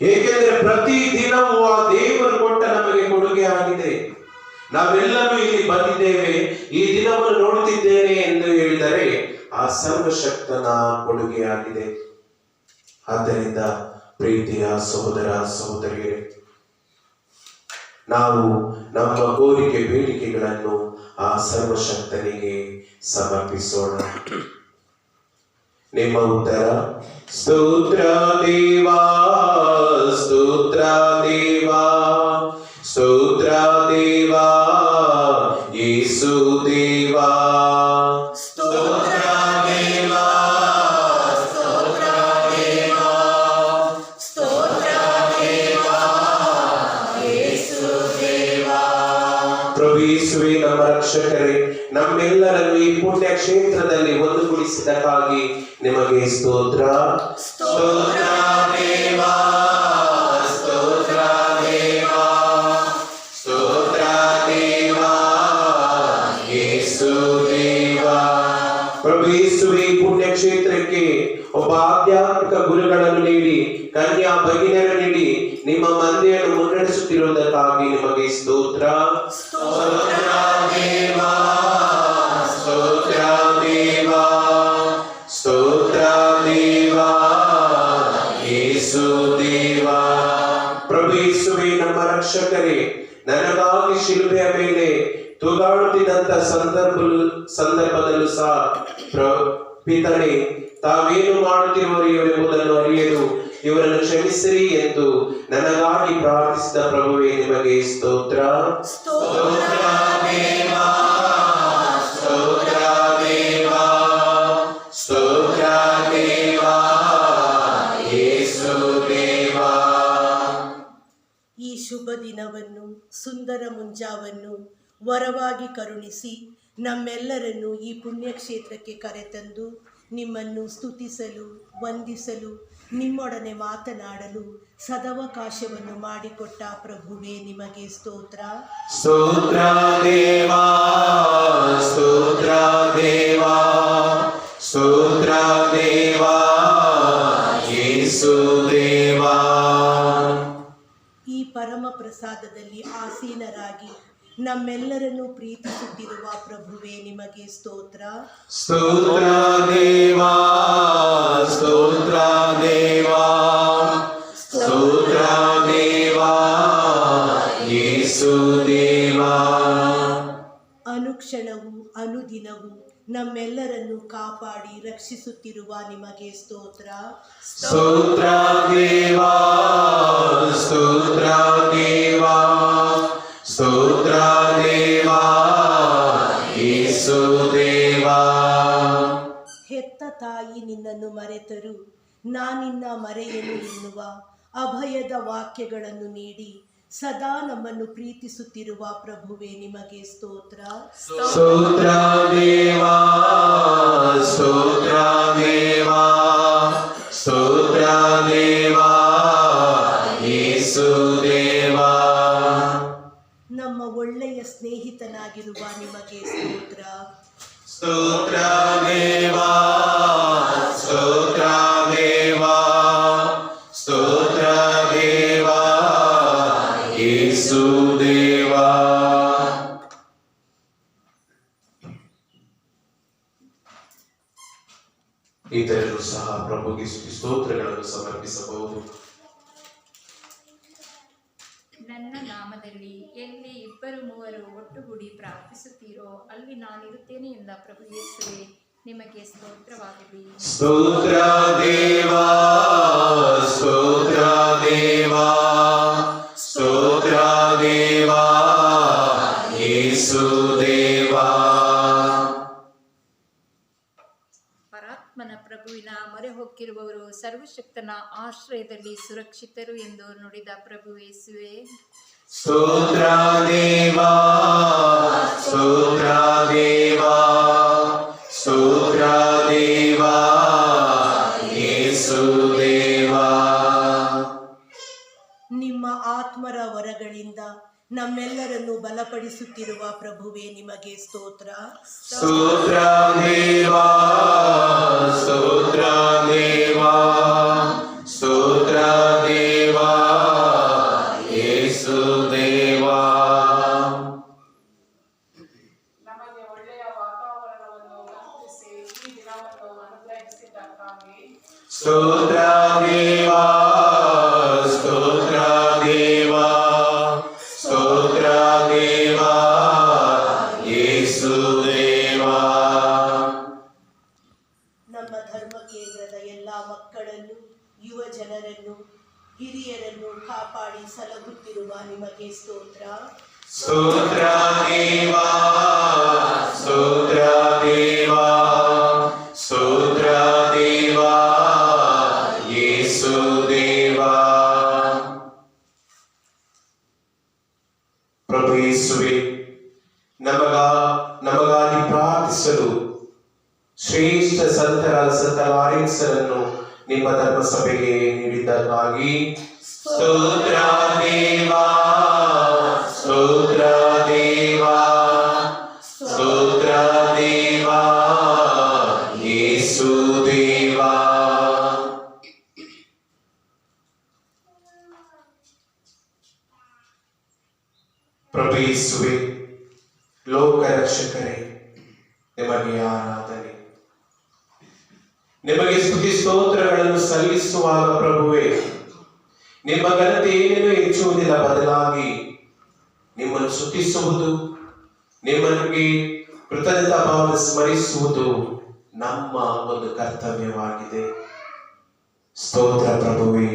ಏಕೆಂದರೆ ಪ್ರತಿ ದಿನವೂ ಆ ದೇವರು ಕೊಟ್ಟ ನಮಗೆ ಕೊಡುಗೆ ಆಗಿದೆ. ನಾವೆಲ್ಲರೂ ಇಲ್ಲಿ ಬಂದಿದ್ದೇವೆ, ಈ ದಿನವನ್ನು ನೋಡುತ್ತಿದ್ದೇನೆ ಎಂದು ಹೇಳಿದರೆ ಆ ಸರ್ವಶಕ್ತನ ಕೊಡುಗೆಯಾಗಿದೆ. ಆದ್ದರಿಂದ ಪ್ರೀತಿಯ ಸಹೋದರ ಸಹೋದರಿಯರೇ, ನಾವು ನಮ್ಮ ಕೋರಿಕೆ ಬೇಡಿಕೆಗಳನ್ನು ಆ ಸರ್ವಶಕ್ತನಿಗೆ ಸಮರ್ಪಿಸೋಣ. ನಿಮ್ಮ ಉತ್ತರ, ಸ್ತೋತ್ರ ದೇವಾ, ಸ್ತೋತ್ರ ದೇವಾ, ಸ್ತೋತ್ರ ದೇವಾ, ಯೇಸು ದೇವಾ. ಸ್ತೋತ್ರ ದೇವಾ, ಸ್ತೋತ್ರ ದೇವಾ, ಸ್ತೋತ್ರ ದೇವಾ, ಯೇಸು ದೇವಾ. ಪ್ರಭು ಯೇಸುವೇ, ನಮ್ಮ ರಕ್ಷಕರೇ, ನಮ್ಮೆಲ್ಲರನ್ನು ಈ ಪುಣ್ಯ ಕ್ಷೇತ್ರದಲ್ಲಿ ಒಂದುಗೂಡಿಸಿದಕ್ಕಾಗಿ ನಿಮಗೆ ಸ್ತೋತ್ರ. ಸ್ತೋತ್ರ ದೇವಾ, ಸ್ತೋತ್ರ ದೇವಾ, ಸ್ತೋತ್ರ ದೇವಾ, ಯೇಸು ದೇವಾ. ಪ್ರಭು ಯೇಸುವೇ, ಪುಣ್ಯ ಕ್ಷೇತ್ರಕ್ಕೆ ಒಬ್ಬ ಆಧ್ಯಾತ್ಮಿಕ ಗುರುಗಳನ್ನು ನೀಡಿ, ಕನ್ಯಾ ಭಗಿನಿಯರು ನೀಡಿ, ನಿಮ್ಮ ಮಂದಿಯನ್ನು ಮುನ್ನಡೆ ನಡೆಸುತ್ತಿರುವುದಕ್ಕಾಗಿ ನಿಮಗೆ ಸ್ತೋತ್ರ. ಸ್ತೋತ್ರ ದೇವಾ, ಸ್ತೋತ್ರ ದೇವಾ, ಸ್ತೋತ್ರ ದೇವಾ, ಯೇಸು ದೇವಾ. ಪ್ರಭು ಯೇಸುವೇ, ನಮ್ಮ ರಕ್ಷಕರೇ, ನನಗಾಗಿ ಶಿಲುಬೆಯ ಮೇಲೆ ತೂಗಾಡುತ್ತಿದ್ದಂತ ಸಂದರ್ಭದಲ್ಲೂ ಸಹ ಪಿತನೇ, ತಾವೇನು ಮಾಡುತ್ತಿರುವರು ಎಂಬುದನ್ನು ಅರಿಯಲು ಇವರನ್ನು ಕ್ಷಮಿಸಿರಿ ಎಂದು ನನಗಾಗಿ ಪ್ರಾರ್ಥಿಸಿದ ಪ್ರಭುವೇ, ನಿಮಗೆ ಸ್ತೋತ್ರ. ಸ್ತೋತ್ರ ದೇವಾ, ಸ್ತೋತ್ರ ದೇವಾ, ಸ್ತೋತ್ರ ದೇವಾ, ಯೇಸು ದೇವಾ. ಈ ಶುಭ ದಿನವನ್ನು, ಸುಂದರ ಮುಂಜಾವನ್ನು ವರವಾಗಿ ಕರುಣಿಸಿ ನಮ್ಮೆಲ್ಲರನ್ನು ಈ ಪುಣ್ಯಕ್ಷೇತ್ರಕ್ಕೆ ಕರೆತಂದು ನಿಮ್ಮನ್ನು ಸ್ತುತಿಸಲು, ವಂದಿಸಲು, ನಿಮ್ಮೊಡನೆ ಮಾತನಾಡಲು ಸದವಕಾಶವನ್ನು ಮಾಡಿಕೊಟ್ಟ ಪ್ರಭುವೇ, ನಿಮಗೆ ಸ್ತೋತ್ರ. ಸ್ತೋತ್ರ ದೇವಾ, ಸ್ತೋತ್ರ ದೇವಾ, ಸ್ತೋತ್ರ ದೇವಾ, ಯೇಸು ದೇವಾ. ಈ ಪರಮ ಪ್ರಸಾದದಲ್ಲಿ ಆಸೀನರಾಗಿ ನಮ್ಮೆಲ್ಲರನ್ನು ಪ್ರೀತಿಸುತ್ತಿರುವ ಪ್ರಭುವೇ, ನಿಮಗೆ ಸ್ತೋತ್ರ. ಸ್ತೋತ್ರ ದೇವಾ, ಸ್ತೋತ್ರ ದೇವಾ, ಸ್ತೋತ್ರ ದೇವಾ, ಯೇಸು ದೇವಾ. ಅನುಕ್ಷಣವು ಅನುದಿನವೂ ನಮ್ಮೆಲ್ಲರನ್ನು ಕಾಪಾಡಿ ರಕ್ಷಿಸುತ್ತಿರುವ ನಿಮಗೆ ಸ್ತೋತ್ರ. ಸ್ತೋತ್ರ ದೇವಾ, ಸ್ತೋತ್ರ ದೇವಾ, ಸ್ತೋತ್ರ ದೇವಾ, ಯೇಸು ದೇವಾ. ಹೆತ್ತ ತಾಯಿ ನಿನ್ನನ್ನು ಮರೆತರು ನಾನಿನ್ನ ಮರೆಯನು ಎನ್ನುವ ಅಭಯದ ವಾಕ್ಯಗಳನ್ನು ನೀಡಿ ಸದಾ ನಮ್ಮನ್ನು ಪ್ರೀತಿಸುತ್ತಿರುವ ಪ್ರಭುವೇ, ನಿಮಗೆ ಸ್ತೋತ್ರ. ಸ್ತೋತ್ರ ದೇವಾ, ಸ್ತೋತ್ರ ದೇವಾ, ಸ್ತೋತ್ರ ದೇವಾ, ಯೇಸು ದೇವಾ. ನಮ್ಮ ಒಳ್ಳೆಯ ಸ್ನೇಹಿತನಾಗಿರುವ ನಿಮಗೆ ಸ್ತೋತ್ರ. ಸ್ತೋತ್ರ ದೇವಾ, ಸ್ತೋತ್ರ ದೇವಾ, ಸ್ತೋತ್ರ ದೇವಾ, ಯೇಸು ದೇವಾ. ಇತರರು ಸಹ ಪ್ರಭುಗೆ ಸ್ತೋತ್ರಗಳನ್ನು ಸಮರ್ಪಿಸಬಹುದು. ನನ್ನ ನಾಮದಲ್ಲಿ ಎಲ್ಲಿ ಇಬ್ಬರು ಮೂವರು ಒಟ್ಟುಗೂಡಿ ಪ್ರಾರ್ಥಿಸುತ್ತೀರೋ ಅಲ್ಲಿ ನಾನಿರುತ್ತೇನೆ ಎಂದ ಪ್ರಭು ಯೇಸುವೇ, ನಿಮಗೆ ಸ್ತೋತ್ರವಾಗಲಿ. ಸ್ತೋತ್ರ ದೇವಾ, ಸ್ತೋತ್ರ ದೇವಾ, ಸ್ತೋತ್ರ ದೇವಾ, ಯೇಸು ದೇವಾ. ಪರಾತ್ಮನ ಪ್ರಭುವಿನ ಮೊರೆ ಹೊಕ್ಕಿರುವವರು ಸರ್ವಶಕ್ತನ ಆಶ್ರಯದಲ್ಲಿ ಸುರಕ್ಷಿತರು ಎಂದು ನುಡಿದ ಪ್ರಭು ಯೇಸುವೇ, ಸ್ತೋತ್ರ ದೇವಾ, ಸ್ತೋತ್ರ ದೇವಾ, ಸ್ತೋತ್ರ ದೇವಾ, ಯೇಸು ದೇವಾ. ನಿಮ್ಮ ಆತ್ಮರ ವರಗಳಿಂದ ನಮ್ಮೆಲ್ಲರನ್ನು ಬಲಪಡಿಸುತ್ತಿರುವ ಪ್ರಭುವೇ, ನಿಮಗೆ ಸ್ತೋತ್ರ. ಸ್ತೋತ್ರ ದೇವಾ, ಸ್ತೋತ್ರ ದೇವಾ, ಸ್ತೋತ್ರ ದೇವಾ, ಯೇಸು ದೇವಾ. ನಮಗೆ ಒಳ್ಳೆಯ ವಾತಾವರಣವನ್ನು ಕಲ್ಪಿಸಿ ಈ ದಿನವನ್ನು ಅನುಗ್ರಹಿಸಿದ್ದಕ್ಕಾಗಿ ಸ್ತೋತ್ರ ದೇವಾ, ಸ್ತೋತ್ರ ದೇವಾ, ಸ್ತೋತ್ರ ದೇವಾ, ಯೇಸು ದೇವಾ. ನಮ್ಮ ಧರ್ಮ ಕೇಂದ್ರದ ಎಲ್ಲ ಮಕ್ಕಳನ್ನು, ಯುವ ಜನರನ್ನು, ಹಿರಿಯರನ್ನು ಕಾಪಾಡಿ ಸಲಹುತ್ತಿರುವ ನಿಮಗೆ ಸ್ತೋತ್ರ. ಸ್ತೋತ್ರ ದೇವಾ, ಸ್ತೋತ್ರ ದೇವಾ, ಸ್ತೋತ್ರ ದೇವಾ, ಯೇಸು ದೇವಾ. ಪ್ರಭು ಯೇಸುವೇ, ನಮಗಾಗಿ ಪ್ರಾರ್ಥಿಸಲು ಶ್ರೇಷ್ಠ ಸಂತರಾದ ಸಂತ ಲಾರೆನ್ಸರನ್ನು ನಿಮ್ಮ ಧರ್ಮಸಭೆಗೆ ನೀಡಿದ್ದಕ್ಕಾಗಿ ಸ್ತೋತ್ರ ದೇವಾ, ಸ್ತೋತ್ರ ದೇವಾ, ಸ್ತೋತ್ರ ದೇವಾ, ಯೇಸು ದೇವಾ. ಪ್ರಭು ಯೇಸುವೆ, ಲೋಕ ರಕ್ಷಕರೇ, ನಿಮಗೆ ಆರಾಧನೆ. ನಿಮಗೆ ಸ್ತುತಿ ಸ್ತೋತ್ರಗಳನ್ನು ಸಲ್ಲಿಸುವಾಗ ಪ್ರಭುವೇ, ನಿಮ್ಮ ಘನತೆ ಏನೇನೂ ಹೆಚ್ಚುವುದಿಲ್ಲ, ಬದಲಾಗಿ ನಿಮ್ಮನ್ನು ಸ್ತುತಿಸುವುದು, ನಿಮ್ಮನಿಗೆ ಕೃತಜ್ಞತಾ ಭಾವ ಸ್ಮರಿಸುವುದು ನಮ್ಮ ಒಂದು ಕರ್ತವ್ಯವಾಗಿದೆ. ಸ್ತೋತ್ರ ಪ್ರಭುವೇ,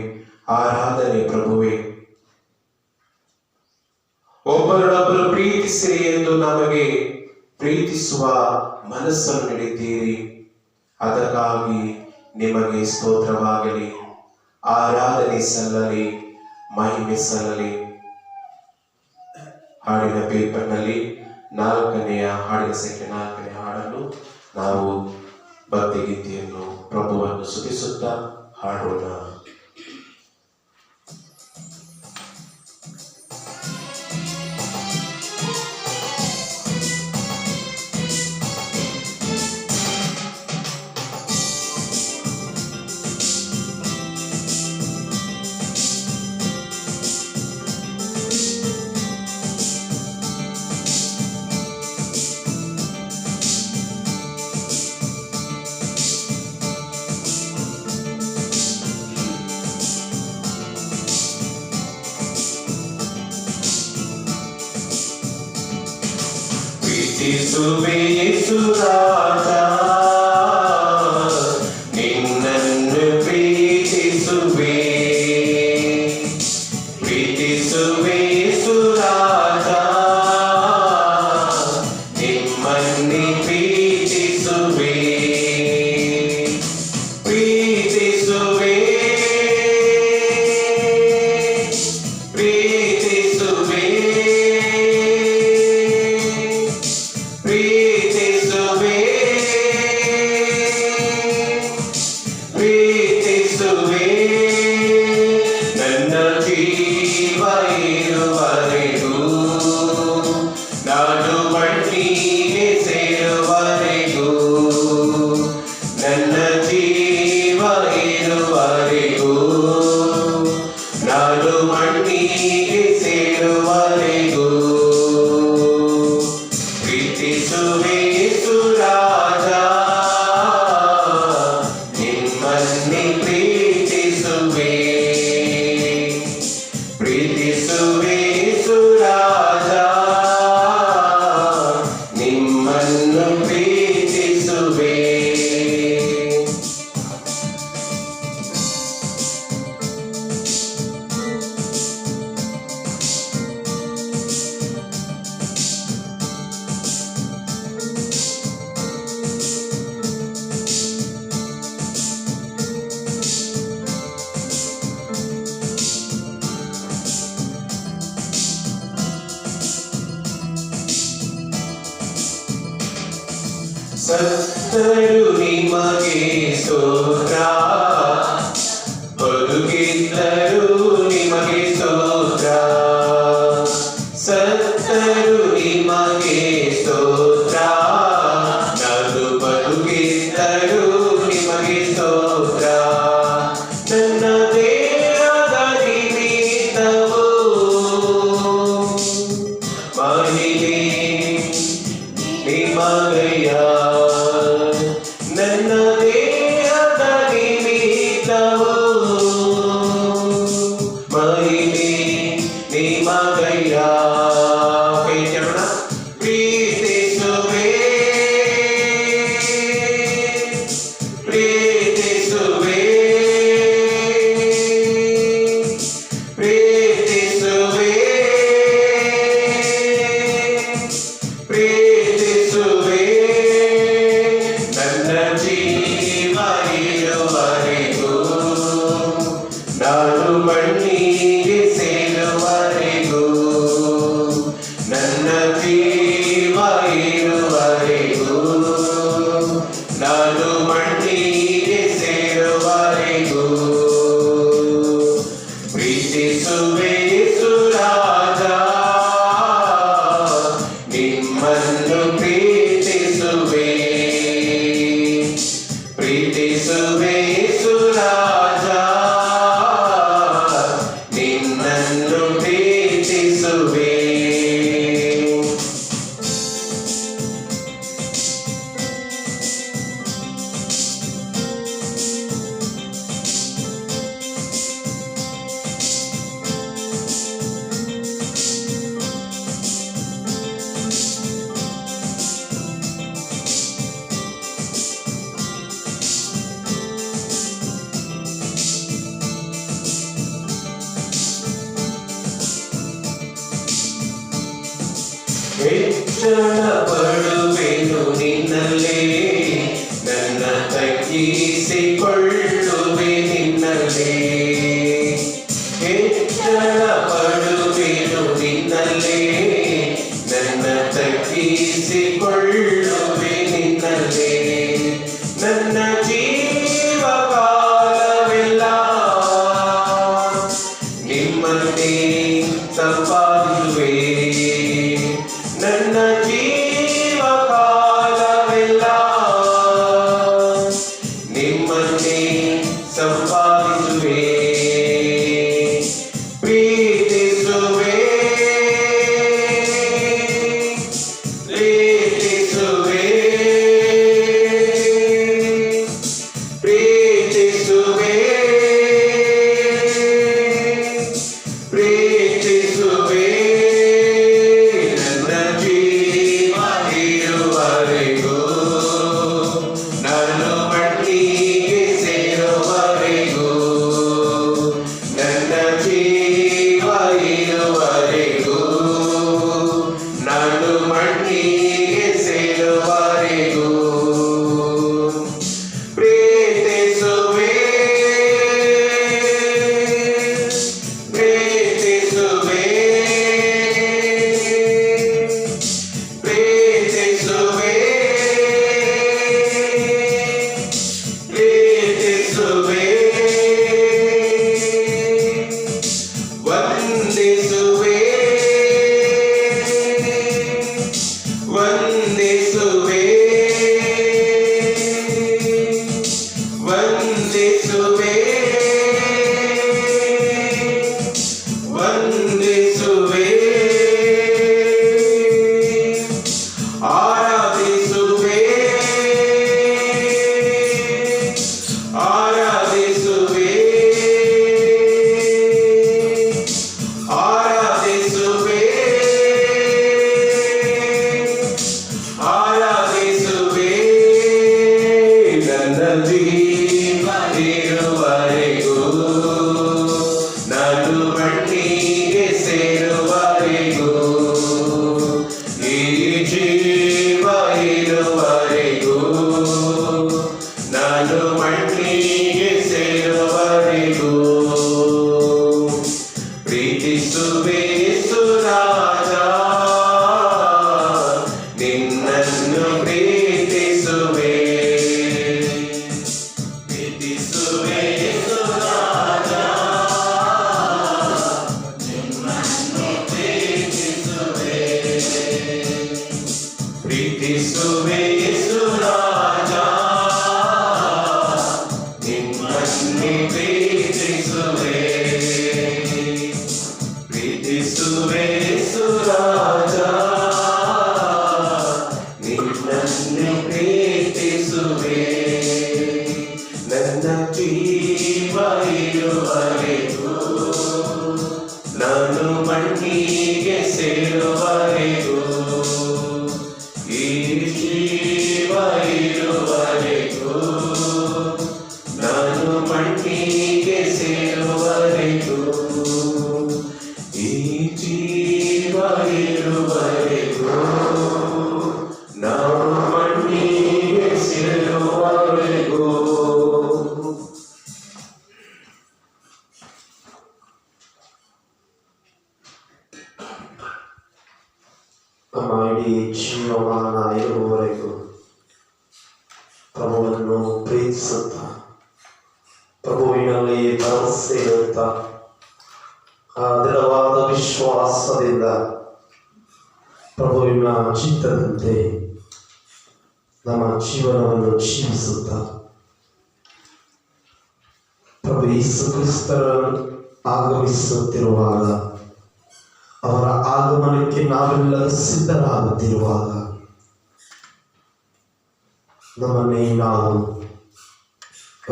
ಆರಾಧನೆ ಪ್ರಭುವೇ. ಒಬ್ಬರನ್ನೊಬ್ಬರು ಪ್ರೀತಿಸಿರಿ ಎಂದು ನಮಗೆ ಪ್ರೀತಿಸುವ ಮನಸ್ಸನ್ನು ನೀಡಿದ್ದೀರಿ. ಅದಕ್ಕಾಗಿ ನಿಮಗೆ ಸ್ತೋತ್ರವಾಗಲಿ, ಆರಾಧನೆ ಸಲ್ಲಲಿ, ಮಹಿಮೆ ಸಲ್ಲಲಿ. ಹಾಡಿನ ಪೇಪರ್ನಲ್ಲಿ 4ನೇ ಹಾಡಿನ ಸಂಖ್ಯೆ 4ನೇ ಹಾಡನ್ನು ನಾವು ಭಕ್ತಿಗೀತೆಯನ್ನು ಪ್ರಭುವನ್ನು ಸ್ತುತಿಸುತ್ತಾ ಹಾಡೋಣ. ಪ್ರೀತಿಸುವೆ ಯೇಸು ರಾಜ, ನಿನ್ನನ್ನು ಪ್ರೀತಿಸುವೆ. ಪ್ರೀತಿಸುವೆ ಯೇಸು ರಾಜ, ನಿಮ್ಮನ್ನೇ ಪ್ರೀತಿಸುವೆ. ಪ್ರೀತಿಸುವೆ, ಪ್ರೀತಿಸುವೆ, ಪ್ರೀತಿಸುವೆ, ಪ್ರೀತಿಸುವೆ. ನನ್ನ ಜೀವ ಇರುವರೆಗೂ, ನಾನು ಮಣ್ಣಿಗೆ ಸೇರುವರೆಗೂ, ನನ್ನ ಜೀವ ಇರುವರೆಗೂ, ನಾನು ಮಣ್ಣಿಗೆ ಸೇರುವರೆಗೂ. ಪ್ರೀತಿಸುವೆ ಯೇಸು ರಾಜ, ನಿಮ್ಮನ್ನೇ ಪ್ರೀತಿಸುವೆ. ಪ್ರೀತಿಸುವೆ ಯೇಸು ರಾಜ, ನಿಮ್ಮನ್ನು ಪ್ರೀತಿಸುವೆ. ಸತ್ತರು ನಿಮಗೆ ಸ್ತೋತ್ರ, ಬದುಕಿದ್ದರು ನಿಮಗೆ ಸ್ತೋತ್ರ. ಸತ್ತರು ನಿಮಗೆ ಸ್ತೋತ್ರ, ನಾನು ಬದುಕಿದ್ದರು ನಿಮಗೆ ಸ್ತೋತ್ರ. ನನ್ನ ದೇಹದ ನಿಮಿತ್ತವು ಮಹಿಮೆ ನಿಮಗಯ್ಯ. ನನ್ನ ದೇಹದ ನಿಮಿತ್ತವು ಮಹಿಮೆ ನಿಮಗಯ್ಯ. ಕೇಳೋಣ. ಪ್ರೀತಿಸುವೆ, ಪ್ರೀತಿಸುವೆ, ಪ್ರೀತಿಸುವೆ, ಪ್ರೀತಿಸುವೆ. ನನ್ನ ಜೀವ ಇರುವರೆಗೂ, ನಾನು ಮಣ್ಣಿಗೆ ಸೇರುವರೆಗೂ, ಹೆಚ್ಚಳ ಪಡುವೆನು ನಿನ್ನಲ್ಲೇ, ನನ್ನ ತಗ್ಗಿಸಿಕೊಳ್ಳುವೆ ನಿನ್ನಲ್ಲೇ. ಹೆಚ್ಚಳ ಪಡುವೆನು ನಿನ್ನಲ್ಲೇ, ನನ್ನ ತಗ್ಗಿಸಿಕೊಳ್ಳುವೆ ನಿನ್ನಲ್ಲೇ. ನನ್ನ ಜೀವ ಕಾಲವೆಲ್ಲ ನಿಮ್ಮನ್ನೇ ಸಂಪಾದಿಸುವೆ. ನನ್ನ ಜೀವ ಕಾಲವೆಲ್ಲ ನಿಮ್ಮನ್ನೇ ಸಂಪಾದಿಸುವೆ. ಪ್ರೀತಿಸುವೆ ಪ್ರೀತಿಸುವೆ ಪ್ರೀತಿಸುವೆ ಪ್ರೀತಿಸುವೆ. ನನ್ನ ಜೀವ ಇರುವವರೆಗೂ, ನಾನು ಮಣ್ಣಿಗೆ ಸೇರುವವರೆಗೂ, ನನ್ನ ಜೀವ ಇರುವವರೆಗೂ, ನಾನು ಮಣ್ಣಿಗೆ ಸೇರುವವರೆಗೂ. ಪ್ರೀತಿಸುವೆ ಪ್ರೀತಿಸುವೆ ಪ್ರೀತಿಸುವೆ ಪ್ರೀತಿಸುವೆ. ವಂದಿಸುವೆ ವಂದಿಸುವೆ ವಂದಿಸುವೆ ವಂದಿಸುವೆ. ಆರಾಧಿಸುವೆ ಆರಾಧಿಸುವೆ ಆರಾಧಿಸುವೆ ಆರಾಧಿಸುವೆ. ನನ್ನ ಜೀವ ಇರುವವರೆಗೂ, ನಾನು ಮಣ್ಣಿಗೆ ಸೇರುವವರೆಗೂ, ಈ ಜೀವ ಇರುವವರೆಗೂ, ನಾನು ಮಣ್ಣಿಗೆ ಸೇರುವವರೆಗೂ. ಪ್ರೀತಿಸುವೆ ಸುರಾಜ, ನಿನ್ನನ್ನು ಪ್ರೀತಿಸುವೆ. ಪ್ರೀತಿಸುವೆ ಸುರಾಜ, ನಿನ್ನನ್ನು ಪ್ರೀತಿಸುವೆ. ಪ್ರೀತಿಸುವೆ ಸುರಾಜ, ನಿಮ್ಮನ್ನು ಪ್ರೀತಿಸುವೆ. ಪ್ರೀತಿಸುವೆ ಸುರಾಜ, ನಿನ್ನನ್ನು ಪ್ರೀತಿಸುವೆ. ನನ್ನ ಜೀವ ಇರುವವರೆಗೂ, ನಾನು ಮಣ್ಣಿಗೆ ಸೇರುವವರೆಗೂ, ಈ ಜೀವ ಇರುವವರೆಗೂ, ನಾನು ಮಣ್ಣಿಗೆ ಸೇರುವವರೆಗೂ, ಈ ಜೀವ ಇರುವವರೆಗೂ, ನಾನು ಮಣ್ಣಿಗೆ ಸೇರುವವರೆಗೂ. ನಮ್ಮ ಇಡೀ ಜೀವಮಾನ ಇರುವವರೆಗೂ ಪ್ರಭುವನ್ನು ಪ್ರೀತಿಸುತ್ತಾ, ಪ್ರಭುವಿನಲ್ಲಿ ಭರವಸೆ ಇಡುತ್ತಾ, ಆ ದೃಢವಾದ ವಿಶ್ವಾಸದಿಂದ ಪ್ರಭುವಿನ ಚಿತ್ತದಂತೆ ನಮ್ಮ ಜೀವನವನ್ನು ಜೀವಿಸುತ್ತಾ, ಪ್ರಭು ಯೇಸು ಕ್ರಿಸ್ತರು ಆಗಮಿಸುತ್ತಿರುವಾಗ, ಅವರ ಆಗಮನಕ್ಕೆ ನಾವೆಲ್ಲರೂ ಸಿದ್ಧರಾಗುತ್ತಿರುವಾಗ, ನಮ್ಮನ್ನೇ ನಾವು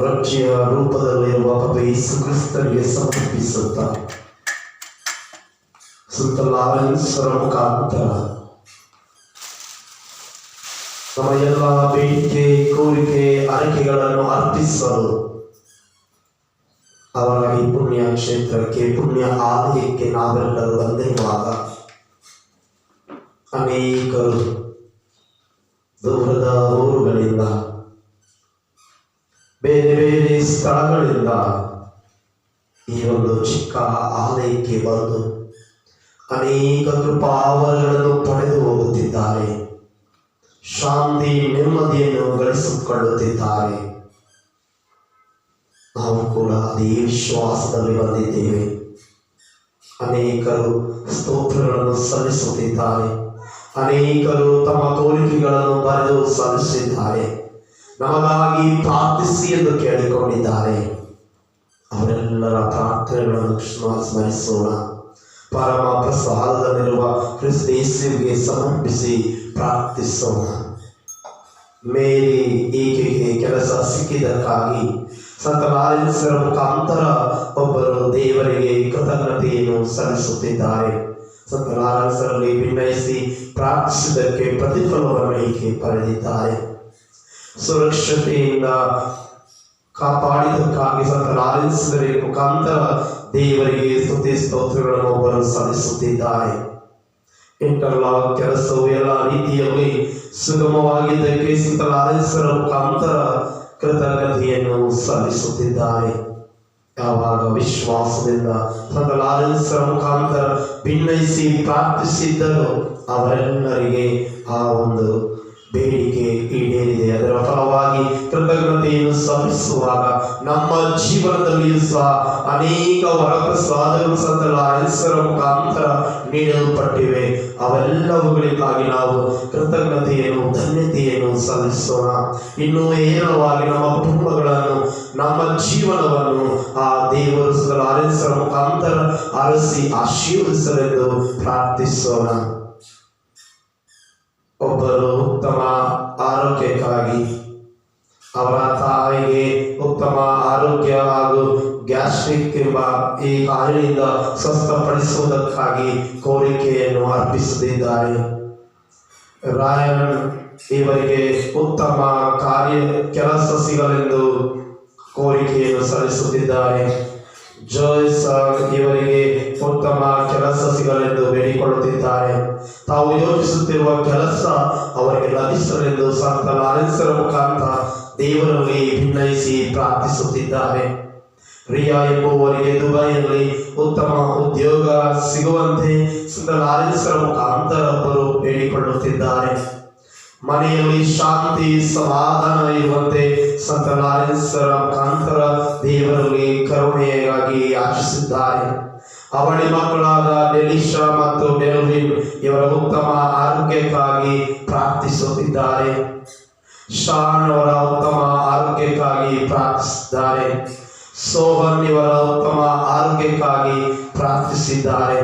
ರಕ್ಷೆಯ ರೂಪದಲ್ಲಿರುವ ಪ್ರಭು ಯೇಸು ಕ್ರಿಸ್ತರಿಗೆ ಸಮರ್ಪಿಸುತ್ತಾ, ಸುತ್ತಲಾರಣಿಸುವ ಮುಖಾಂತರ ನಮ್ಮ ಎಲ್ಲ ಬೇಡಿಕೆ, ಕೋರಿಕೆ, ಅರಿಕೆಗಳನ್ನು ಅರ್ಪಿಸಲು ಅವರ ಈ ಪುಣ್ಯ ಕ್ಷೇತ್ರಕ್ಕೆ, ಪುಣ್ಯ ಆಲಯಕ್ಕೆ ನಾವೆಲ್ಲರೂ ಬಂದಿರುವಾಗ ಅನೇಕರು ದೂರದ ಊರುಗಳಿಂದ ಬೇರೆ ಬೇರೆ ಸ್ಥಳಗಳಿಂದ ಈ ಒಂದು ಚಿಕ್ಕ ಆಲಯಕ್ಕೆ ಬಂದು ಅನೇಕ ಕೃಪಾವರಗಳನ್ನು ಪಡೆದು ಹೋಗುತ್ತಿದ್ದಾರೆ. ಶಾಂತಿ ನೆಮ್ಮದಿಯನ್ನು ಗಳಿಸಿಕೊಳ್ಳುತ್ತಿದ್ದಾರೆ. ನಾವು ಕೂಡ ಅದೇ ವಿಶ್ವಾಸದಲ್ಲಿ ಬಂದಿದ್ದೇವೆ. ಅನೇಕರು ಸ್ತೋತ್ರಗಳನ್ನು ಸಲ್ಲಿಸುತ್ತಿದ್ದಾರೆ. ಅನೇಕರು ತಮ್ಮ ಕೋರಿಕೆಗಳನ್ನು ಬರೆದು ಸಲ್ಲಿಸಿದ್ದಾರೆ. ನಮಗಾಗಿ ಪ್ರಾರ್ಥಿಸಿ ಎಂದು ಕೇಳಿಕೊಂಡಿದ್ದಾರೆ. ಅವರೆಲ್ಲರ ಪ್ರಾರ್ಥನೆಗಳನ್ನು ಸ್ಮರಿಸೋಣ. ಪರಮ ಪ್ರಸಾದದಲ್ಲಿರುವ ಕ್ರಿಸ್ತ ಯೇಸುವಿಗೆ ಸಮರ್ಪಿಸಿ ಪ್ರಾರ್ಥಿಸೋಣ. ಮೇರಿ ಈಕೆಗೆ ಕೆಲಸ ಸಿಕ್ಕಿದ್ದಕ್ಕಾಗಿ ಸಂತ ಲಾರೆನ್ಸರ ಮುಖಾಂತರ ಒಬ್ಬರು ದೇವರಿಗೆ ಕೃತಜ್ಞತೆಯನ್ನು ಸಲ್ಲಿಸುತ್ತಿದ್ದಾರೆ. ಸಂತ ಲಾರೆನ್ಸರಲ್ಲಿ ಭಿನ್ನಯಿಸಿ ಪ್ರಾರ್ಥಿಸಿದ್ದಕ್ಕೆ ಪ್ರತಿಫಲವನ್ನು ಈಕೆ ಪಡೆದಿದ್ದಾರೆ. ಸುರಕ್ಷತೆಯಿಂದ ಕಾಪಾಡಿದ್ದಕ್ಕಾಗಿ ಸಂತ ಲಾರೆನ್ಸರ ಮುಖಾಂತರ ದೇವರಿಗೆ ಸ್ತುತಿ ಸ್ತೋತ್ರಗಳನ್ನು ಒಬ್ಬರು ಸಲ್ಲಿಸುತ್ತಿದ್ದಾರೆ. ಇಂಟರ್ಲಾಕ್ ಕೆಲಸವು ಎಲ್ಲ ರೀತಿಯಲ್ಲಿ ಸುಗಮವಾಗಿದ್ದಕ್ಕೆ ಸಂತ ಲಾರೆನ್ಸರ ಮುಖಾಂತರ ಕೃತಜ್ಞತೆಯನ್ನು ಸಲ್ಲಿಸುತ್ತಿದ್ದಾರೆ. ಯಾವಾಗ ವಿಶ್ವಾಸದಿಂದ ಸಂತ ಲಾರೆನ್ಸರ ಮುಖಾಂತರ ಭಿನ್ನಯಿಸಿ ಪ್ರಾರ್ಥಿಸಿದ್ದರು ಅವರೆಲ್ಲರಿಗೆ ಆ ಒಂದು ಬೇಡಿಕೆ ಈಡೇರಿದೆ. ಅದರ ಫಲವಾಗಿ ಕೃತಜ್ಞತೆಯನ್ನು ಸಲ್ಲಿಸುವಾಗ ನಮ್ಮ ಜೀವನದಲ್ಲಿಯೂ ಸಹ ಅನೇಕ ವರಪ್ರಸಾದಗಳು ಸಂತ ಲಾರೆನ್ಸರ ಮುಖಾಂತರ ನೀಡಲ್ಪಟ್ಟಿವೆ. ಅವೆಲ್ಲವುಗಳಿಗಾಗಿ ನಾವು ಕೃತಜ್ಞತೆಯನ್ನು ಧನ್ಯತೆಯನ್ನು ಸಲ್ಲಿಸೋಣ. ಇನ್ನೂ ಹೇರಳವಾಗಿ ನಮ್ಮ ಕುಟುಂಬಗಳನ್ನು ನಮ್ಮ ಜೀವನವನ್ನು ಆ ದೇವರು ಸಂತ ಲಾರೆನ್ಸರ ಮುಖಾಂತರ ಅರಸಿ ಆಶೀರ್ವದಿಸಲೆಂದು ಪ್ರಾರ್ಥಿಸೋಣ. ಒಬ್ಬರು ಉತ್ತಮ ಆರೋಗ್ಯಕ್ಕಾಗಿ ಅವರ ತಾಯಿಗೆ ಉತ್ತಮ ಆರೋಗ್ಯ ಹಾಗೂ ಗ್ಯಾಸ್ಟ್ರಿಕ್ ಎಂಬ ಈ ಕಾಯಿಲೆಯಿಂದ ಸ್ವಸ್ಥಪಡಿಸುವುದಕ್ಕಾಗಿ ಕೋರಿಕೆಯನ್ನು ಅರ್ಪಿಸುತ್ತಿದ್ದಾರೆ. ರಾಯನ್ ಇವರಿಗೆ ಉತ್ತಮ ಕೆಲಸ ಸಿಗಲೆಂದು ಕೋರಿಕೆಯನ್ನು ಸಲ್ಲಿಸುತ್ತಿದ್ದಾರೆ. ಜೋಯ್ಸ್ ಇವರಿಗೆ ಉತ್ತಮ ಕೆಲಸ ಸಿಗಲೆಂದು ಬೇಡಿಕೊಳ್ಳುತ್ತಿದ್ದಾರೆ. ತಾವು ಯೋಚಿಸುತ್ತಿರುವ ಕೆಲಸ ಅವರಿಗೆ ಲಭಿಸಲೆಂದು ಸಂತ ಲಾರೆನ್ಸರ ಮುಖಾಂತರ ದೇವರಲ್ಲಿ ಭಿನ್ನಯಿಸಿ ಪ್ರಾರ್ಥಿಸುತ್ತಿದ್ದಾರೆ. ರಿಯಾ ಎಂಬುವರಿಗೆ ದುಬೈಯಲ್ಲಿ ಉತ್ತಮ ಉದ್ಯೋಗ ಸಿಗುವಂತೆ ಸಂತ ಲಾರೆನ್ಸರ ಮುಖಾಂತರ ಒಬ್ಬರು ಬೇಡಿಕೊಳ್ಳುತ್ತಿದ್ದಾರೆ. ಮನೆಯಲ್ಲಿ ಶಾಂತಿ ಸಮಾಧಾನ ಇರುವಂತೆ ಸಂತ ಲಾರೆನ್ಸರ ಮುಖಾಂತರ ದೇವರಲ್ಲಿ ಕರುಣೆಯಾಗಿ ಯಾಚಿಸಿದ್ದಾರೆ. ಅವಳಿ ಮಕ್ಕಳಾದ ಡೆಲಿಶಾ ಮತ್ತು ಡೆಲ್ವಿನ್ ಇವರ ಉತ್ತಮ ಆರೋಗ್ಯಕ್ಕಾಗಿ ಪ್ರಾರ್ಥಿಸುತ್ತಿದ್ದಾರೆ. ಶಾನ್ ಅವರ ಉತ್ತಮ ಆರೋಗ್ಯಕ್ಕಾಗಿ ಪ್ರಾರ್ಥಿಸಿದ್ದಾರೆ. ಸೋಹನ್ ಇವರ ಉತ್ತಮ ಆರೋಗ್ಯಕ್ಕಾಗಿ ಪ್ರಾರ್ಥಿಸಿದ್ದಾರೆ.